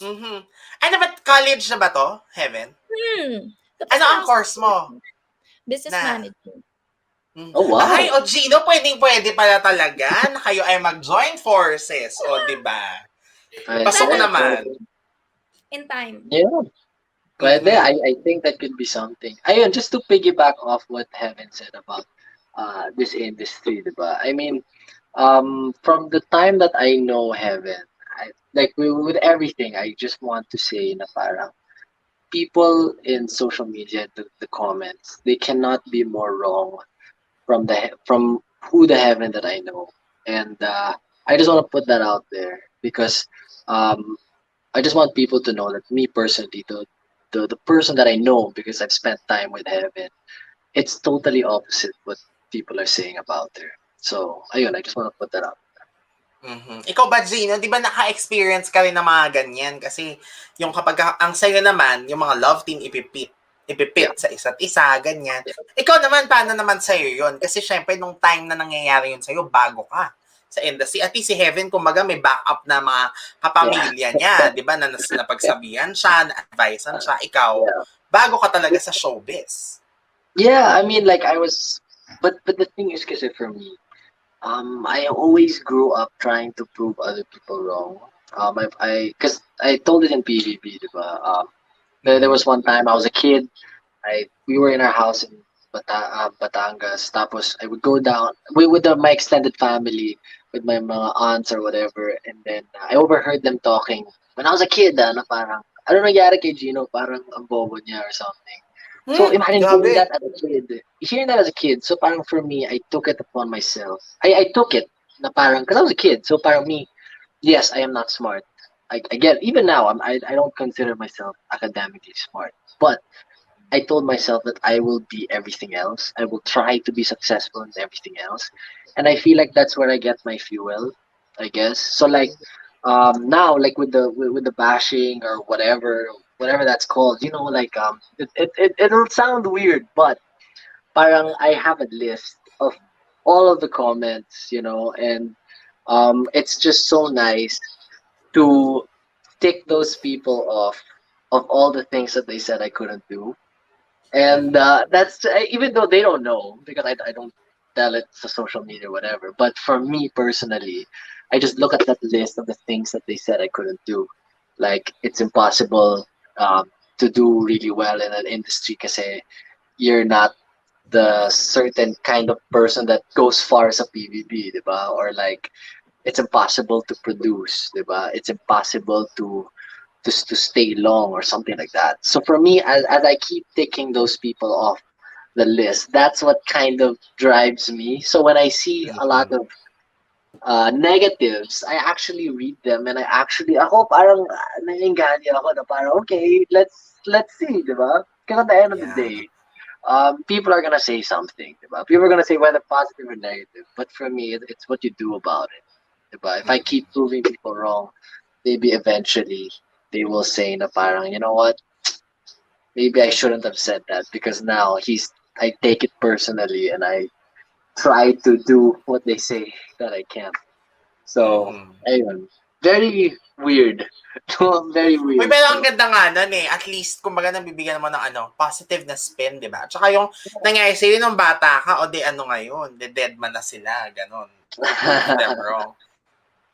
Mm-hmm. Ano ba, college na ba to, Heaven? Tapos Ano na ang ako course mo? Business Na? management. Oh, wow. Ay, o Gino, pwede pala talaga na kayo ay mag-join forces. O, di ba? Pasok Sana. naman. In time. Yeah. Pwede. I think that could be something. Ayun, just to piggyback off what Heaven said about this industry, diba? I mean, from the time that I know Heaven, with everything, I just want to say na parang people in social media, the comments, they cannot be more wrong from who the Heaven that I know, and I just want to put that out there because um, I just want people to know that me personally, the person that I know because I've spent time with Heaven, it's totally opposite what people are saying about her. So ayun, I just want to put that out. Ikaw ba, Gino, di ba naka-experience ka rin ng mga ganyan? Kasi yung kapag ang sayo naman, yung mga love team ipipit sa isa't isa, ganyan. Ikaw naman, paano naman sa'yo yun? Kasi syempre, nung time na nangyayari yun sa'yo, bago ka sa industry. At least si Heaven, kumbaga, may backup na mga kapamilya niya, di ba? Na napagsabihan siya, na-advisean siya. Ikaw, bago ka talaga sa showbiz. Yeah, I mean, like I was, but the thing is, kasi for me, I always grew up trying to prove other people wrong. Because I told it in PVP, diba? There was one time I was a kid. We were in our house in Batangas. Tapos I would go down with my extended family, with my mga aunts or whatever, and then I overheard them talking when I was a kid. Na parang ano nangyari kay Gino? Parang ang bobo niya or something. So imagine hearing that as a kid. So parang for me, I took it upon myself. I took it na parang because I was a kid. So parang me, yes, I am not smart. I get even now. I don't consider myself academically smart, but I told myself that I will be everything else. I will try to be successful in everything else, and I feel like that's where I get my fuel, I guess. So like, now like with the bashing or whatever that's called, like it'll sound weird, but parang I have a list of all of the comments, and it's just so nice to tick those people off of all the things that they said I couldn't do. And that's even though they don't know because I don't tell it to social media or whatever. But for me personally, I just look at that list of the things that they said I couldn't do. Like it's impossible to do really well in an industry because you're not the certain kind of person that goes far as a PVP, diba? Or like it's impossible to produce, diba? It's impossible to stay long or something like that. So for me, as I keep ticking those people off the list, that's what kind of drives me. So when I see a lot of negatives, I actually read them and ako parang naiinganyo ako na parang, okay, let's see, diba? Because at the end of the day, people are gonna say something, diba? People are gonna say whether positive or negative. But for me, it's what you do about it, diba? If I keep proving people wrong, maybe eventually they will say na parang, you know what, maybe I shouldn't have said that because now I take it personally and I try to do what they say that I can't. So, ayun. Very weird. Very weird. Uy, pero ang ganda nga nun at least, kumbaga nabibigyan mo ng positive na spin, di ba? Tsaka yung nangyari sa'yo nung bata ka, o ano ngayon, dead man na sila, ganon. Prove them wrong.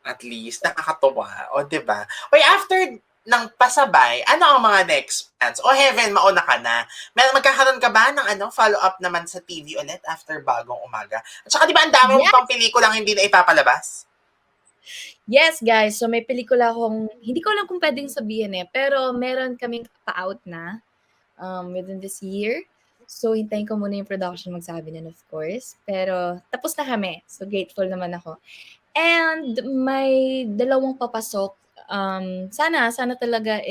At least, nakakatuwa, o di ba? Uy, after ng Pasabay, ano ang mga next plans? O Heaven, mauna ka na. Magkakaroon ka ba ng follow-up naman sa TV ulit after Bagong Umaga? At saka di ba ang dami mong pang pelikulang hindi na ipapalabas? Yes, guys. So, may pelikula akong, hindi ko alam kung pwedeng sabihin pero meron kaming pa-out na within this year. So, hintayin ko muna yung production magsabi nun, of course. Pero, tapos na kami. So, grateful naman ako. And may dalawang papasok. Sana talaga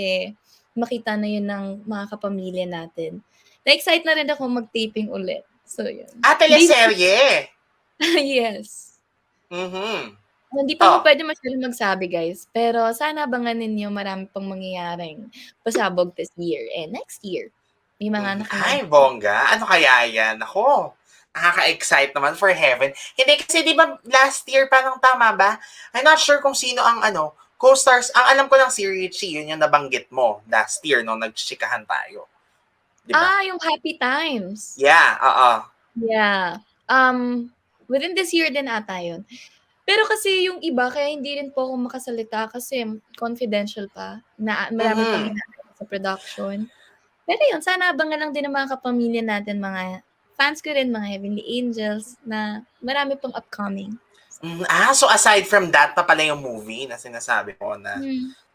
makita na yun ng mga kapamilya natin. Na-excite na rin ako mag-taping ulit. So, yun. Teleserye. Yes. Hindi pa ako pwede masyadong magsabi, guys. Pero sana abangan ninyo marami pang mangyayaring pasabog this year and next year. May mga Ay, bongga. Ano kaya yan? Ako, nakaka-excite naman for heaven. Hindi kasi di ba last year, parang tama ba? I'm not sure kung sino ang co-stars. Ang alam ko lang si Richie, yun yung nabanggit mo last year nung nagchikahan tayo. Diba? Yung Happy Times. Yeah, Yeah. Within this year din ata yun. Pero kasi yung iba, kaya hindi rin po ako makasalita kasi confidential pa. Na marami pang ginagawa sa production. Pero yun, sana abangan lang din ng mga kapamilya natin, mga fans ko rin, mga Heavenly Angels, na marami pang upcoming. So aside from that pa pala yung movie na sinasabi ko na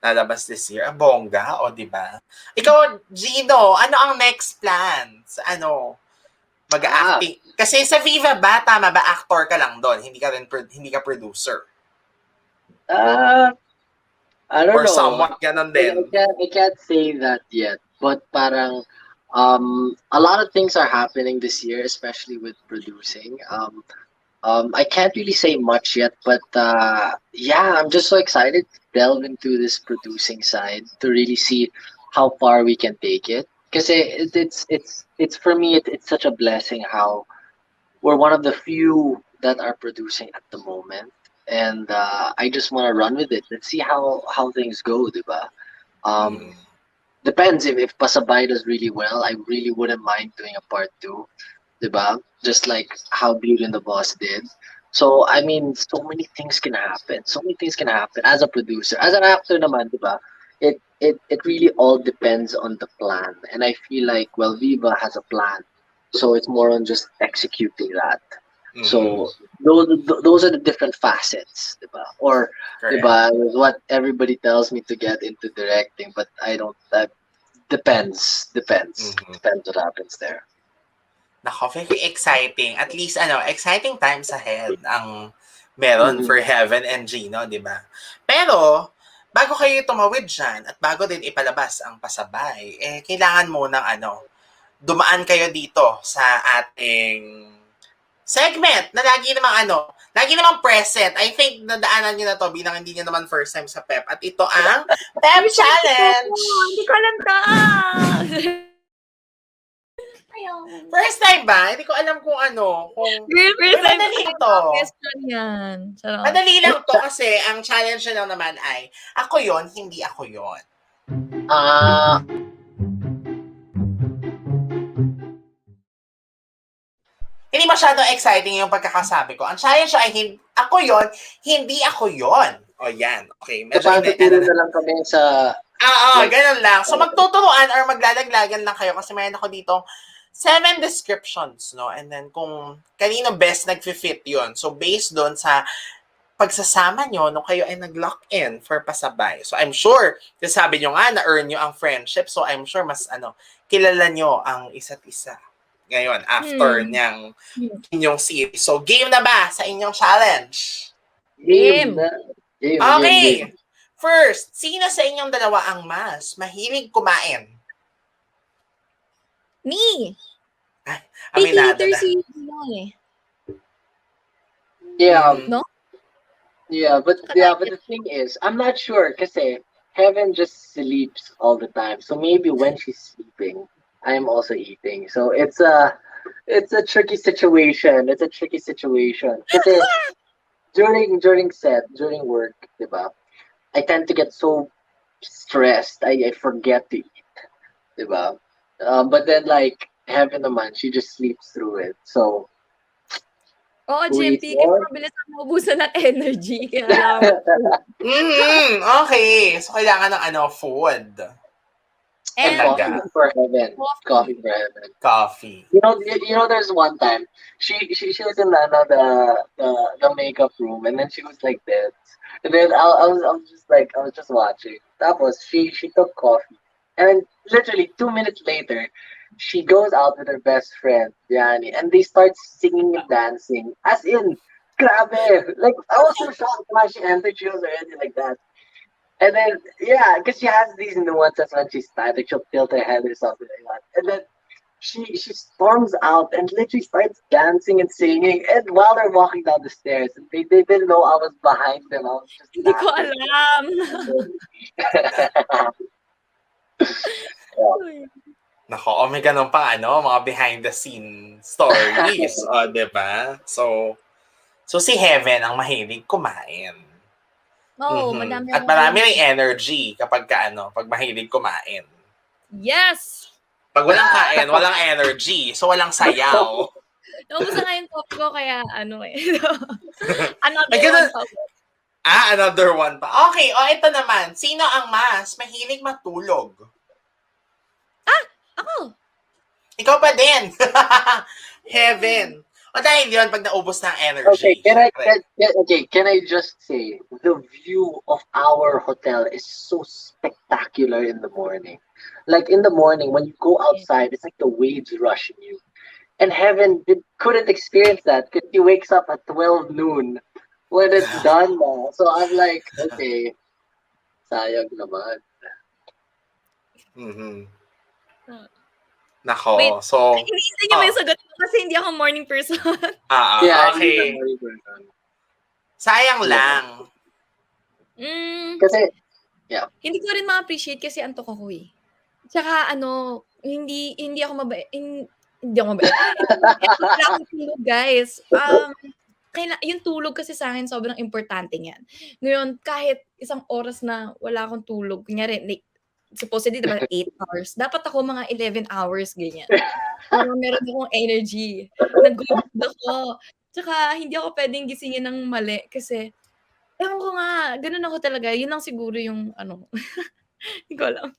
lalabas this year, bongga, o diba? Ikaw, Gino, ano ang next plans? Mag-acting? Kasi sa Viva ba, tama ba, actor ka lang doon? Hindi ka producer? I don't or know. somewhat ganon din. I can't say that yet. But parang, a lot of things are happening this year, especially with producing. I can't really say much yet, but yeah, I'm just so excited to delve into this producing side to really see how far we can take it. Because it's for me, it's such a blessing how we're one of the few that are producing at the moment, and I just want to run with it. Let's see how things go, diba? Depends if Pasabuy does really well. I really wouldn't mind doing a part 2, diba? Just like how Beauty and the Boss did. So I mean, so many things can happen. So many things can happen as a producer, as an actor, naman, diba? It really all depends on the plan, and I feel like Viva has a plan, so it's more on just executing that. So those are the different facets, diba? Or diba, what everybody tells me to get into directing, but I don't. That depends what happens there. Nako, very exciting. At least, exciting times ahead ang meron for Heaven and Gino, di ba? Pero, bago kayo tumawid dyan at bago din ipalabas ang Pasabay, kailangan mo ng dumaan kayo dito sa ating segment na lagi namang present. I think nadaanan nyo na to bilang hindi nyo naman first time sa PEP. At ito ang PEP Challenge! Hindi ko alam to! First time ba? Hindi ko alam kung first time madali to. Yan. Madali lang to kasi ang challenge na lang naman ay ako yon, hindi ako yon. Hindi masyadong exciting yung pagkakasabi ko. Ang challenge ay ako yon, hindi ako yon. O yan. Okay. Medyo na lang kami sa... ganun lang. So magtuturuan or maglalaglagan lang kayo kasi mayroon ako dito 7 descriptions, no? And then kung kanino best nag-fit yun. So based doon sa pagsasama nyo nung kayo ay nag-lock in for Pasabay. So I'm sure, sabi nyo nga na-earn nyo ang friendship. So I'm sure mas kilala nyo ang isa't isa. Ngayon, after niyang inyong series. So game na ba sa inyong challenge? Game. Okay. First, sino sa inyong dalawa ang mas mahilig kumain? Me. Aminado na. Yeah. No? Yeah, but the thing is, I'm not sure kasi Heaven just sleeps all the time. So maybe when she's sleeping, I'm also eating. So it's a tricky situation. It's a tricky situation. Kasi during work, diba? I tend to get so stressed. I forget to eat, diba? But then like Heaven naman, she just sleeps through it. So Jimpy, kasi mabilis ang maubusan ng energy. Okay. So kailangan ng food. And coffee for Heaven. Coffee for Heaven. Coffee. You know, there's one time she was in the makeup room, and then she was like this, and then I was just watching. Tapos she took coffee, and literally 2 minutes later, she goes out with her best friend Yanni, and they start singing and dancing. As in, grabe! Like I was so shocked when she entered. She was already like that. And then, yeah, because she has these nuances when she's tired, like she'll tilt her head or something like that. And then she storms out and literally starts dancing and singing. And while they're walking down the stairs, they didn't know I was behind them. I was just Hindi ko laughing. alam. Nako, may ganun pa mga behind the scene stories. Di ba? So si Heaven ang mahilig kumain. Oo, madami At marami ring energy kapag pag mahilig kumain. Yes! Pag walang kain, walang energy. So walang sayaw. Naubos na nga yung topic ko, kaya another Ay, ganun. one pa. Another one pa. Okay, ito naman. Sino ang mas mahilig matulog? Ako! Ikaw pa din. Heaven. O dahil yun, pag naubos na ang energy. Okay, can I just say, the view of our hotel is so spectacular in the morning. Like in the morning, when you go outside, it's like the waves rushing you. And Heaven couldn't experience that because he wakes up at 12 noon when it's done now. So I'm like, okay, sayang naman. Nako, Wait, so... Hindi niyo may sagot ko kasi hindi ako morning person. Okay. Sayang lang. Kasi, Hindi ko rin ma-appreciate kasi antok ako eh. Tsaka hindi ako mabait. Hindi ako mabait. Wala akong tulog, guys. Yung tulog kasi sa akin sobrang importante yan. Ngayon, kahit isang oras na wala akong tulog, kunyari, like, supposedly, diba, 8 hours. Dapat ako mga 11 hours, ganyan. Para meron akong energy. Nag-good ako. Tsaka, hindi ako pwedeng gisingin ng mali kasi, ewan ko nga, ganun ako talaga. Yun lang siguro yung, hindi ko alam.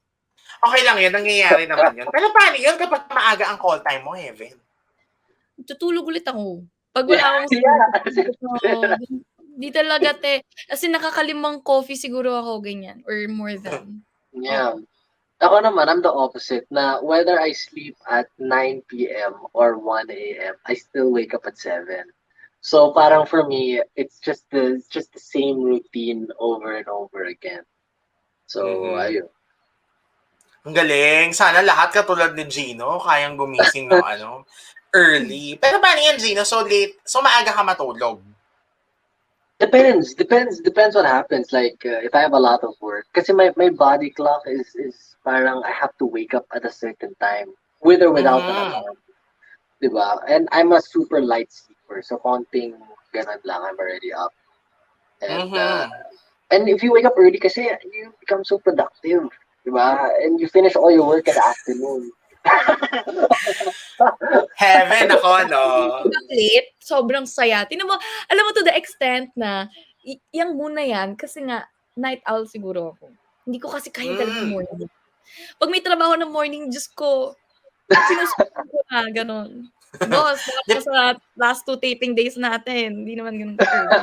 Okay lang yun, nangyayari naman yun. Pero paano yun kapag maaga ang call time mo, Heaven? Tutulog ulit ako. Pag wala akong di talaga, As in, nakakalimang coffee siguro ako, ganyan. Or more than. Yeah. Ako naman, I'm the opposite. Na whether I sleep at 9 p.m. or 1 a.m., I still wake up at 7. So parang for me, it's just the same routine over and over again. So ayun. Ang galing. Sana lahat katulad ni Gino, kayang gumising ng early. Pero paano yan, Gino? So late, so maaga ka matulog? Depends what happens. Like if I have a lot of work, kasi my body clock is parang I have to wake up at a certain time, with or without an alarm, diba? And I'm a super light sleeper, so konting ganun lang, I'm already up. And and if you wake up early, kasi you become so productive, diba? And you finish all your work in the afternoon. Heaven ako, Late, sobrang saya. Tingnan mo, alam mo to the extent na, yung muna yan, kasi nga, night owl siguro ako. Hindi ko kasi kaya talaga morning. Pag may trabaho ng morning, Diyos ko, sinusunod ko na, gano'n. Boss, sa last 2 taping days natin, hindi naman gano'n ka-early.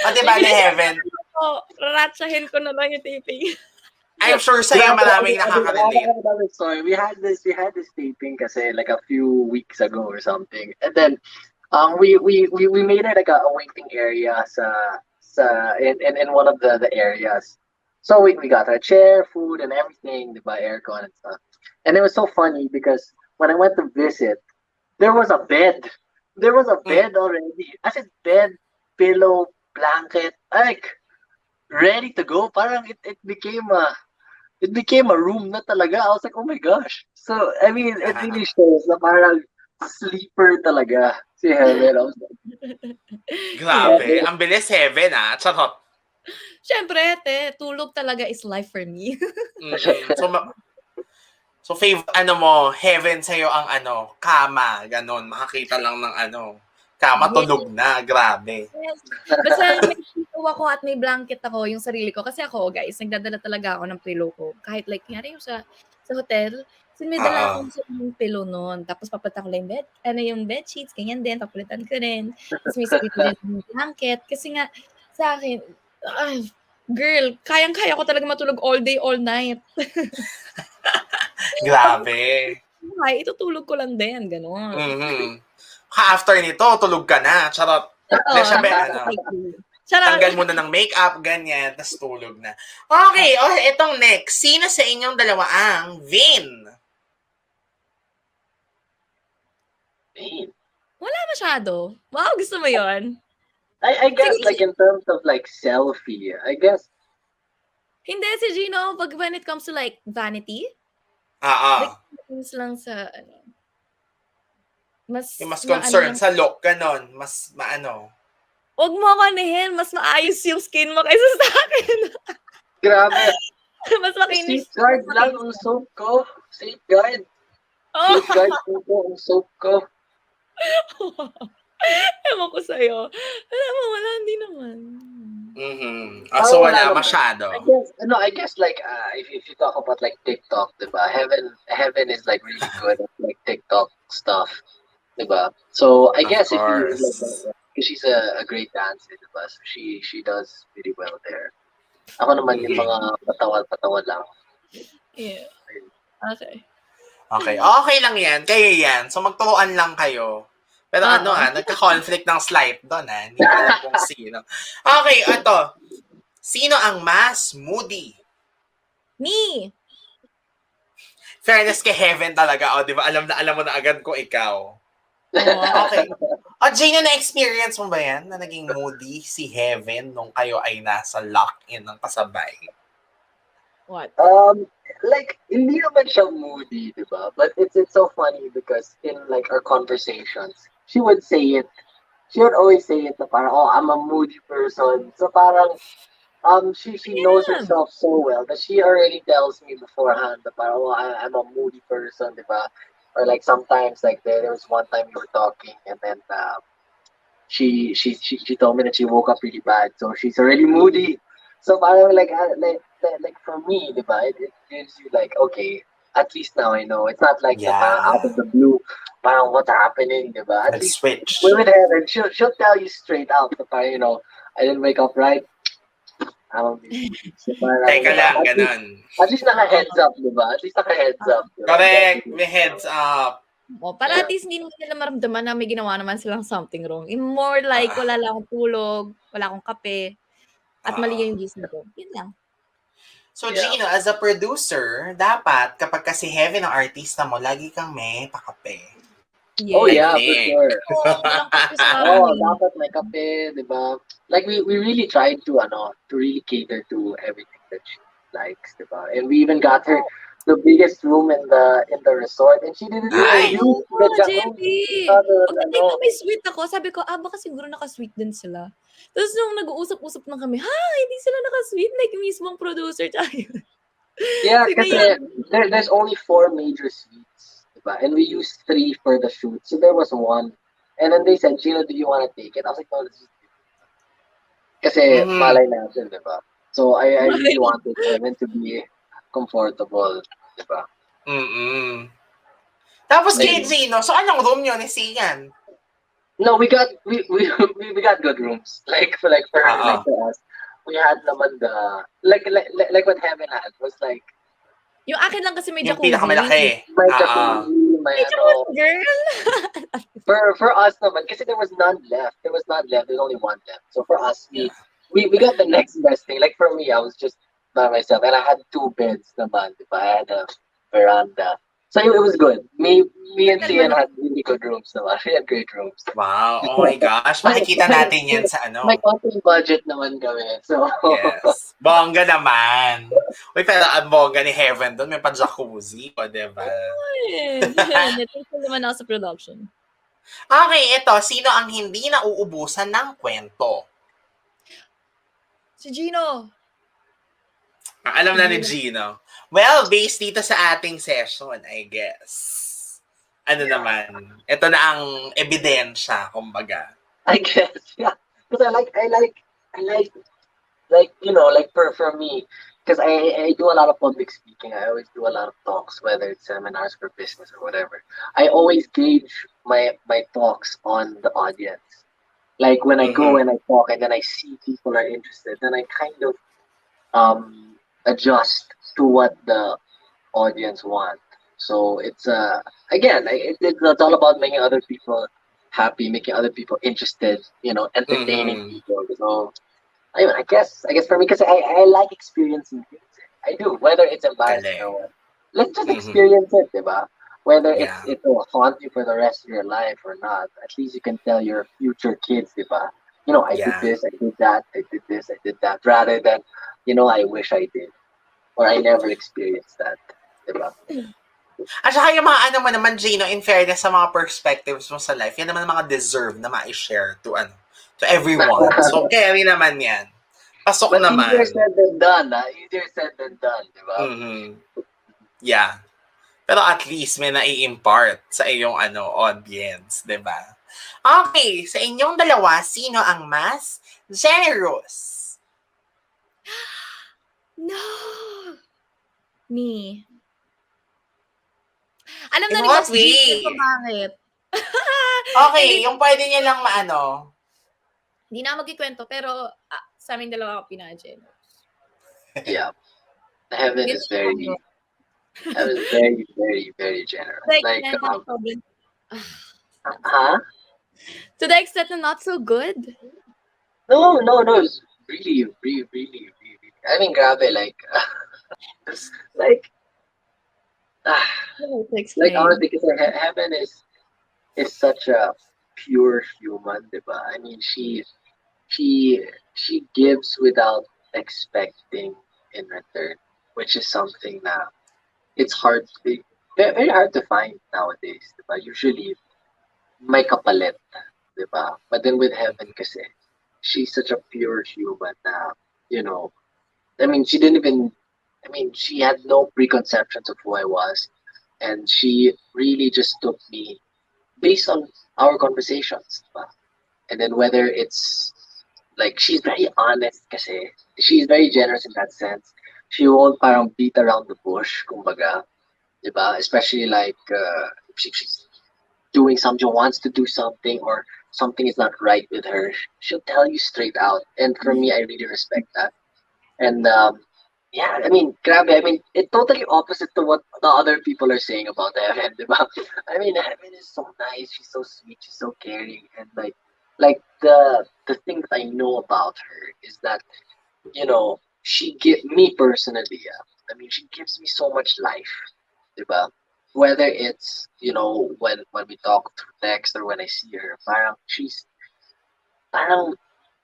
O diba ni Heaven? Raratsahin ko na lang yung taping. I'm sure sa'yo maraming nakaka-relate. Sorry, we had this taping kasi like a few weeks ago or something, and then we made it like a waiting area in one of the areas. So we got our chair, food, and everything, by aircon and stuff. And it was so funny because when I went to visit, there was a bed. There was a bed already. I said bed, pillow, blanket, like ready to go. Parang it became a room na talaga. I was like, oh my gosh. So, I mean, it really shows na parang sleeper talaga si Heaven. I was like, grabe. Ang bilis, Heaven, Charot. Siyempre, tulog talaga is life for me. So Heaven sa'yo ang kama, ganon. Makakita lang ng kama, tulog na. Grabe. Yes. Basta may pillow ako at may blanket ako, yung sarili ko. Kasi ako, guys, nagdadala talaga ako ng pillow ko. Kahit like, nangyari yung sa hotel, may dala akong yung pillow noon. Tapos papalitan ko lang yung bed sheets, ganyan din, papalitan ko rin. Tapos may sarili ko rin yung blanket. Kasi nga, sa akin, girl, kayang-kaya ko talaga matulog all day, all night. Grabe. Ay, itutulog ko lang din, gano'n. After nito, tulog ka na. Charot. Charot. Tanggal muna ng makeup, ganyan, tas tulog na. Okay, etong next. Sino sa inyong dalawa ang Vin? Pain. Wala masyado. Wow, gusto mo yon? I guess Sige, like in terms of like selfie, I guess hindi si Gino, pag when it comes to like vanity, like, things lang sa, mas, Yung mas maano concerned lang. sa look, ganon. Mas maano. Huwag mo ako anihin, mas maayos yung skin mo kaysa sa akin. grabe. Mas makinis. Safeguard lang ang soap ko. Safeguard. Oh, Safeguard ko ang soap ko. ewan ko sa'yo. Alam mo, wala, hindi naman. So wala naman. masyado. I guess like if you talk about like TikTok, diba? Heaven is like really good at like TikTok stuff, diba? So I guess if you like, because she's a great dancer, diba? So she does really well there. Ako naman yung mga patawal lang. Yeah. Okay. Okay lang yan. Kayo yan. So magturuan lang kayo. Pero nagka-conflict ng slight doon Hindi ko alam kung sino. Okay, ito. Sino ang mas moody? Me! Fairness kay Heaven talaga. Di ba? Alam mo na agad kung ikaw. Okay. Gina, na-experience mo ba yan na naging moody si Heaven nung kayo ay nasa lock-in ng Pasabay? What? Like hindi naman siya moody, diba? But it's so funny because in like our conversations, she would say it. She would always say it na parang, I'm a moody person. So parang she knows herself so well that she already tells me beforehand that parang, I'm a moody person, diba? Or like sometimes like there was one time we were talking and then she told me that she woke up really bad, so she's already moody. So parang like for me, diba, it gives you like, okay, at least now I know. It's not like parang out of the blue, parang what's happening, diba? At least switch. with her, and she'll tell you straight out, parang, I didn't wake up right. So parang, Teka lang, ganon. At least naka-heads up, diba? At least naka-heads up. Diba? Correct. May heads up. Para at least hindi naman nila maramdaman na may ginawa naman silang something wrong. More like, wala lang akong tulog, wala akong kape, at mali yung gising ko. Yun lang. So, Gino, as a producer, dapat kapag kasi Heaven ang artista mo, lagi kang may pakape. Yes. Oh yeah, for sure. Walang kape sa amin. Dapat may kape, diba? Like we really tried to really cater to everything that she likes, diba? And we even got her the biggest room in the resort, and she didn't even use the Jimpy! Pagdating may sweet ako, sabi ko, baka siguro naka-sweet din sila. Tapos nung nag-uusap-usap na kami, hindi sila naka-sweet, like mismong producer tayo. Yeah, kasi there's only 4 major suites, diba? And we used 3 for the shoot, so there was 1. And then they said, Gino, do you want to take it? I was like, no, let's just do it. Kasi malay natin, diba? So I really wanted Evan to be comfortable, diba? Tapos kay Gino, so anong room yun ni Xian? No, we got good rooms. Like for us, we had naman the like what Heaven had was like. Yung akin lang kasi may Yung jacuzzi. pinakamalaki. May jacuzzi, may girl. For us naman, kasi there was none left. There's only 1 left. So for us, we got the next best thing. Like for me, I was just by myself, and I had 2 beds naman. I had a veranda. So it was good. Me and Xian had really good rooms naman. We had great rooms. Wow. Oh my gosh. Makikita natin yan sa May konting budget naman kami. So yes. Bongga naman. Uy, pero ang bongga ni Heaven doon, may pa-jacuzzi. O, diba? Natungkol naman ako sa production. Okay, ito. Sino ang hindi nauubusan ng kwento? Si Gino. Alam na ni Gino. Well, based dito sa ating session, I guess. Ano naman? Ito na ang ebidensya, kumbaga. I guess, yeah. Because I like like for me, because I do a lot of public speaking. I always do a lot of talks, whether it's seminars for business or whatever. I always gauge my talks on the audience. Like when I go and I talk and then I see people are interested, then I kind of adjust to what the audience want. So it's again, it's all about making other people happy, making other people interested, entertaining people. So I guess for me, because I like experiencing things. I do, whether it's embarrassing or Galing. what. Let's just Mhm. experience it, diba? Whether Yeah. it will haunt you for the rest of your life or not, at least you can tell your future kids, diba? I did Yeah. this, I did that, I did this, I did that, rather than, I wish I did or I never experienced that, diba? At saka yung mga ano mo naman, Gino, in fairness sa mga perspectives mo sa life, yan naman ang mga deserve na ma-share to everyone. So, carry naman yan. Pasok But easier naman. said than done, ha? Easier said than done, diba? Mhm. Yeah. Pero at least may nai-impart sa iyong audience, 'di ba? Okay, sa inyong dalawa, sino ang mas generous? No! Me. Alam na In ni what Boss Jimpy way? kung bakit. Okay, Hindi, yung pwede niya lang hindi na ako magkikwento, pero sa aming dalawa ako pinaka-generous. Yeah. Heaven Yun is lang very, ako. heaven is very, very, very generous. To the Like, extent na sobrang, huh? to the extent na not so good. No. It's really, really, really, really. I mean, grabe, like, ah, No, to like explain. honestly, because heaven is such a pure human, diba? I mean, she she gives without expecting in return, which is something that it's hard to be very, very hard to find nowadays, diba? Usually, may kapalit, diba? But then with heaven, kasi she's such a pure human na, you know, I mean, she didn't even, I mean, she had no preconceptions of who I was. And she really just took me based on our conversations. Diba? And then whether it's like, she's very honest kasi. She's very generous in that sense. She won't parang beat around the bush, kumbaga. Diba? Especially like, if she's doing something, wants to do something, or something is not right with her, she'll tell you straight out. And for me, I really respect that. And yeah, I mean, grabe, I mean, it's totally opposite to what the other people are saying about Heaven, diba? I mean, Heaven is so nice, she's so sweet, she's so caring, and like the thing that I know about her is that, she give me personally, I mean, she gives me so much life, diba? Whether it's, when we talk through text or when I see her, parang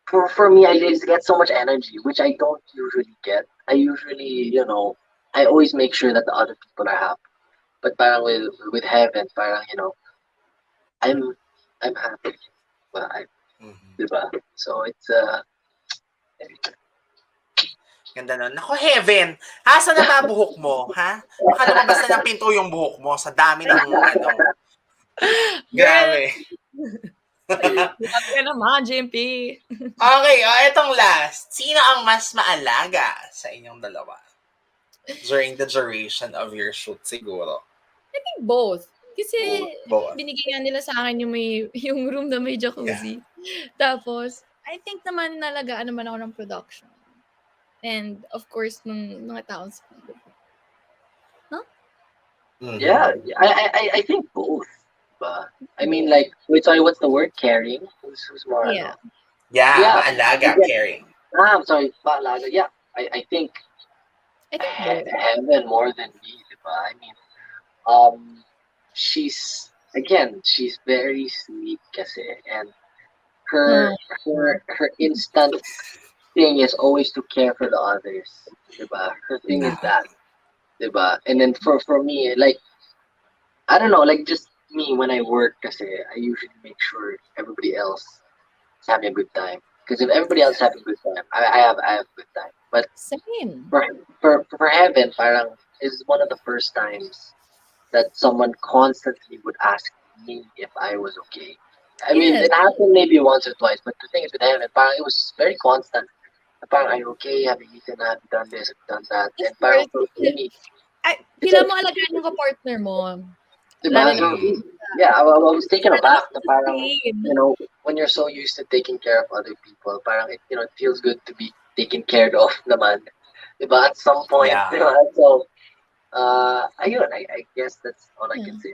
for me, I just get so much energy, which I don't usually get. I usually, I always make sure that the other people are happy. But parang with heaven, parang, I'm I'm happy. But Mhm. diba? So it's Ganda nun. Naku, Heaven, asa na ba buhok mo, ha? Baka lumabas na ng pinto yung buhok mo sa dami ng Girl, Grabe. grabe ka naman, Jimpy. Okay, etong last. Sino ang mas maalaga sa inyong dalawa? During the duration of your shoot siguro. I think both. Kasi Both. binigay nga nila sa akin yung room na may jacuzzi. Tapos, I think naman nalagaan naman ako ng production. And of course, nung mga taong sa Mhm. yeah. I think both. But I mean, like, wait, sorry, what's the word? Caring? Who's more? Yeah. Yeah, Yeah. maalaga, Yeah. caring. I'm sorry, paalaga. Yeah. I think I think both. heaven more than me, diba? I mean, she's very sweet kasi, and her Oh, her instant thing is always to care for the others, diba? Her thing is Yeah. that, diba? And then for me, like, I don't know, like, just me when I work kasi, I usually make sure everybody else is having a good time. Because if everybody else is having a good time, I have a good time. But same. for heaven, parang is one of the first times that someone constantly would ask me if I was okay. I mean, Yes. it happened maybe once or twice, but the thing is with heaven, parang it was very constant. Parang, are you okay? Have you eaten? Have you done this? Have you done that? Of And parang course. for me, Ay, it's kailangan like, mo alagaan yung ka-partner mo. diba? Lalo na So, Mm. yeah, I was taken sana aback na parang, mag-sustain. when you're so used to taking care of other people, parang it feels good to be taken care of naman. Diba? At some point, Yeah. diba? So, ayun, I guess that's all I can Yeah. say.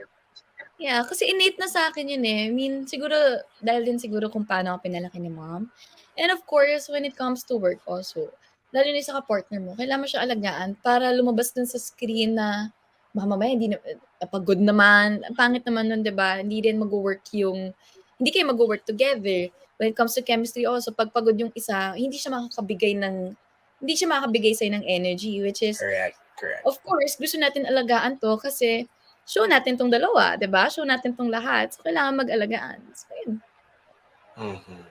Yeah, kasi innate na sa akin yun eh. I mean, siguro, dahil din siguro kung paano ako pinalaki ni mom. And of course, when it comes to work also, lalo na sa ka-partner mo, kailangan mo siya alagaan para lumabas dun sa screen na, baka mamaya hindi na, pagod naman, ang pangit naman nun, di ba? Hindi rin mag-work hindi kayo mag-work together. When it comes to chemistry also, pag pagod yung isa, hindi siya makakabigay sa'yo ng energy, which is, Correct. of course, gusto natin alagaan to kasi show natin tong dalawa, 'di ba? Show natin tong lahat. So, kailangan mag-alagaan. So, yun. Mhm.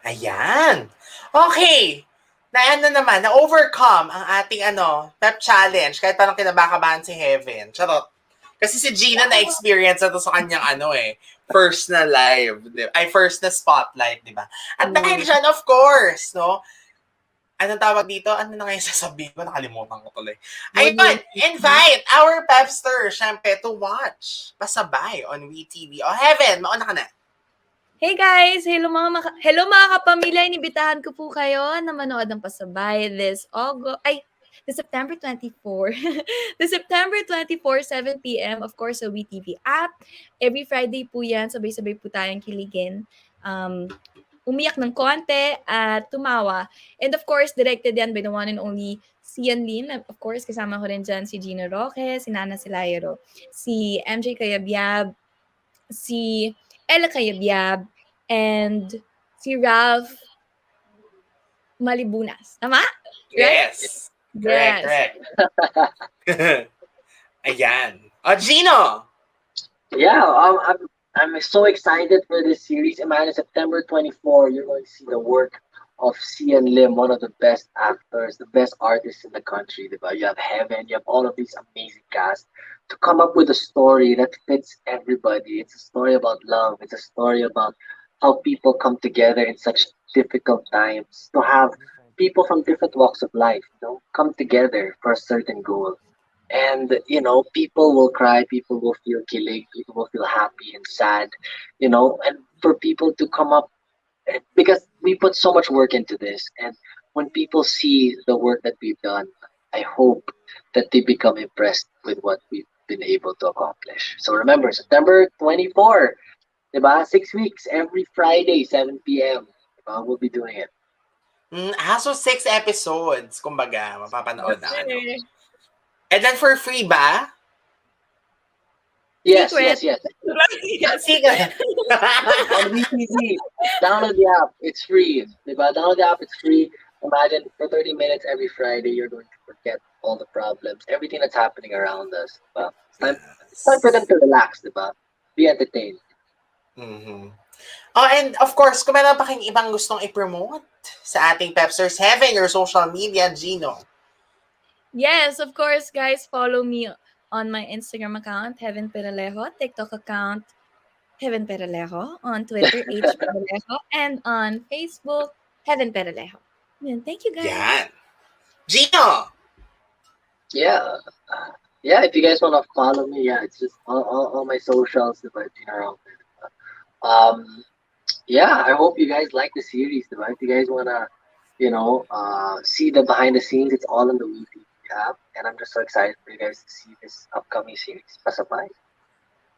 Ayan. Okay. Na-overcome ang ating pep challenge kahit parang kinabakabahan si Heaven. Charot. Kasi si Gina na-experience na to sa kanyang first na live. First na spotlight, di ba? At dahil dyan, of course, no? Anong tawag dito? Ano na ngayon sasabihin ko? Nakalimutan ko tuloy. Ayun, invite our pepsters, syempre, to watch Pasabuy on WeTV. Heaven, mauna ka na. Hey guys! Hello mga kapamilya! Inibitahan ko po kayo na manood ng Pasabuy this September 24. The September 24, 7 p.m. Of course, sa WeTV app. Every Friday po yan. Sabay-sabay po tayong kiligin. Umiyak ng konti at tumawa. And of course, directed yan by the one and only Xian Lim. Of course, kasama ko rin dyan si Gino Roque, si Nana Silayro, si MJ Cayabyab, si Ella Cayabyab, and si Ralph Malibunas. Tama? Right? Yes. Correct. Ayan. Gino! Yeah, I'm so excited for this series. Imagine September 24, you're going to see the work of Xian Lim, one of the best actors, the best artists in the country. Diba? You have Heaven, you have all of these amazing cast to come up with a story that fits everybody. It's a story about love. It's a story about how people come together in such difficult times. To have people from different walks of life, come together for a certain goal. And people will cry, people will feel killing, people will feel happy and sad, and for people to come up, because we put so much work into this, and when people see the work that we've done, I hope that they become impressed with what we've been able to accomplish. So remember, September 24, diba? 6 weeks, every Friday, 7 p.m. Diba? We'll be doing it. So 6 episodes, kumbaga, mapapanood na Sure. And then for free ba? Yes. Secret. Secret. On WeTV, download the app. It's free. Diba? Download the app. It's free. Imagine for 30 minutes every Friday, you're going to forget all the problems, everything that's happening around us. Diba? It's time for them to relax. Diba? Be entertained. Mm-hmm. And of course, kung meron pa kayong ibang gustong i-promote sa ating Pepsters, Heaven, your social media, Gino. Yes, of course, guys. Follow me on my Instagram account, Heaven Peralejo, TikTok account, Heaven Peralejo, on Twitter, H Peralejo, and on Facebook, Heaven Peralejo. Thank you, guys. Yan. Gino! Yeah. If you guys want to follow me, it's just all my socials, diba? Gino Roque. I hope you guys like the series, diba? If you guys want to, see the behind the scenes, it's all in the WeTV app. And I'm just so excited for you guys to see this upcoming series, Pasabuy.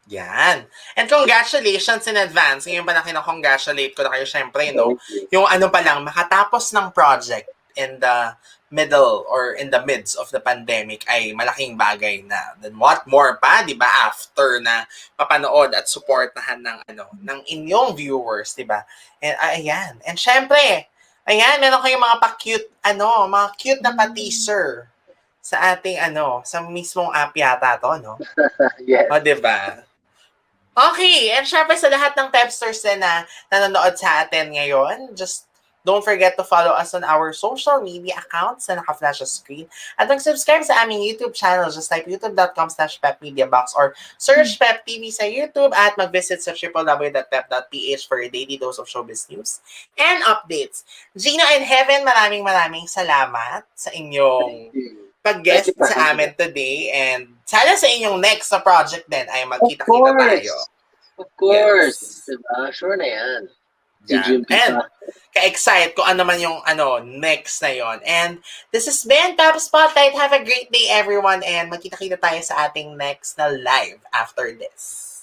Yan. And congratulations in advance. Ngayon pa na kinakongratulate ko na kayo, syempre, no? Yung pa lang, makatapos ng project in the middle or in the midst of the pandemic ay malaking bagay na. Then what more pa, di ba, after na mapanood at supportahan ng inyong viewers, di ba? And ayan. And syempre, ayan, meron kayong mga pa-cute, mga cute na pa-teaser sa ating, sa mismong app yata to, no? Yes. O, di ba? Okay, and syempre sa lahat ng Pepsters na nanonood sa atin ngayon, just don't forget to follow us on our social media accounts na naka-flash sa screen. At mag-subscribe sa aming YouTube channel. Just type youtube.com/pepmediabox or search Pep TV sa YouTube at mag-visit sa www.pep.ph for your daily dose of showbiz news and updates. Gino and Heaven, maraming salamat sa inyong pag-guest sa amin today, and sana sa inyong next na project din ay magkita-kita tayo. Of course. Yes. Diba? Sure na yan. Si Jimpy and ka-excite ko ano man yung next na yon. And this has been Pep Spotlight. Have a great day, everyone, and magkita-kita tayo sa ating next na live after this.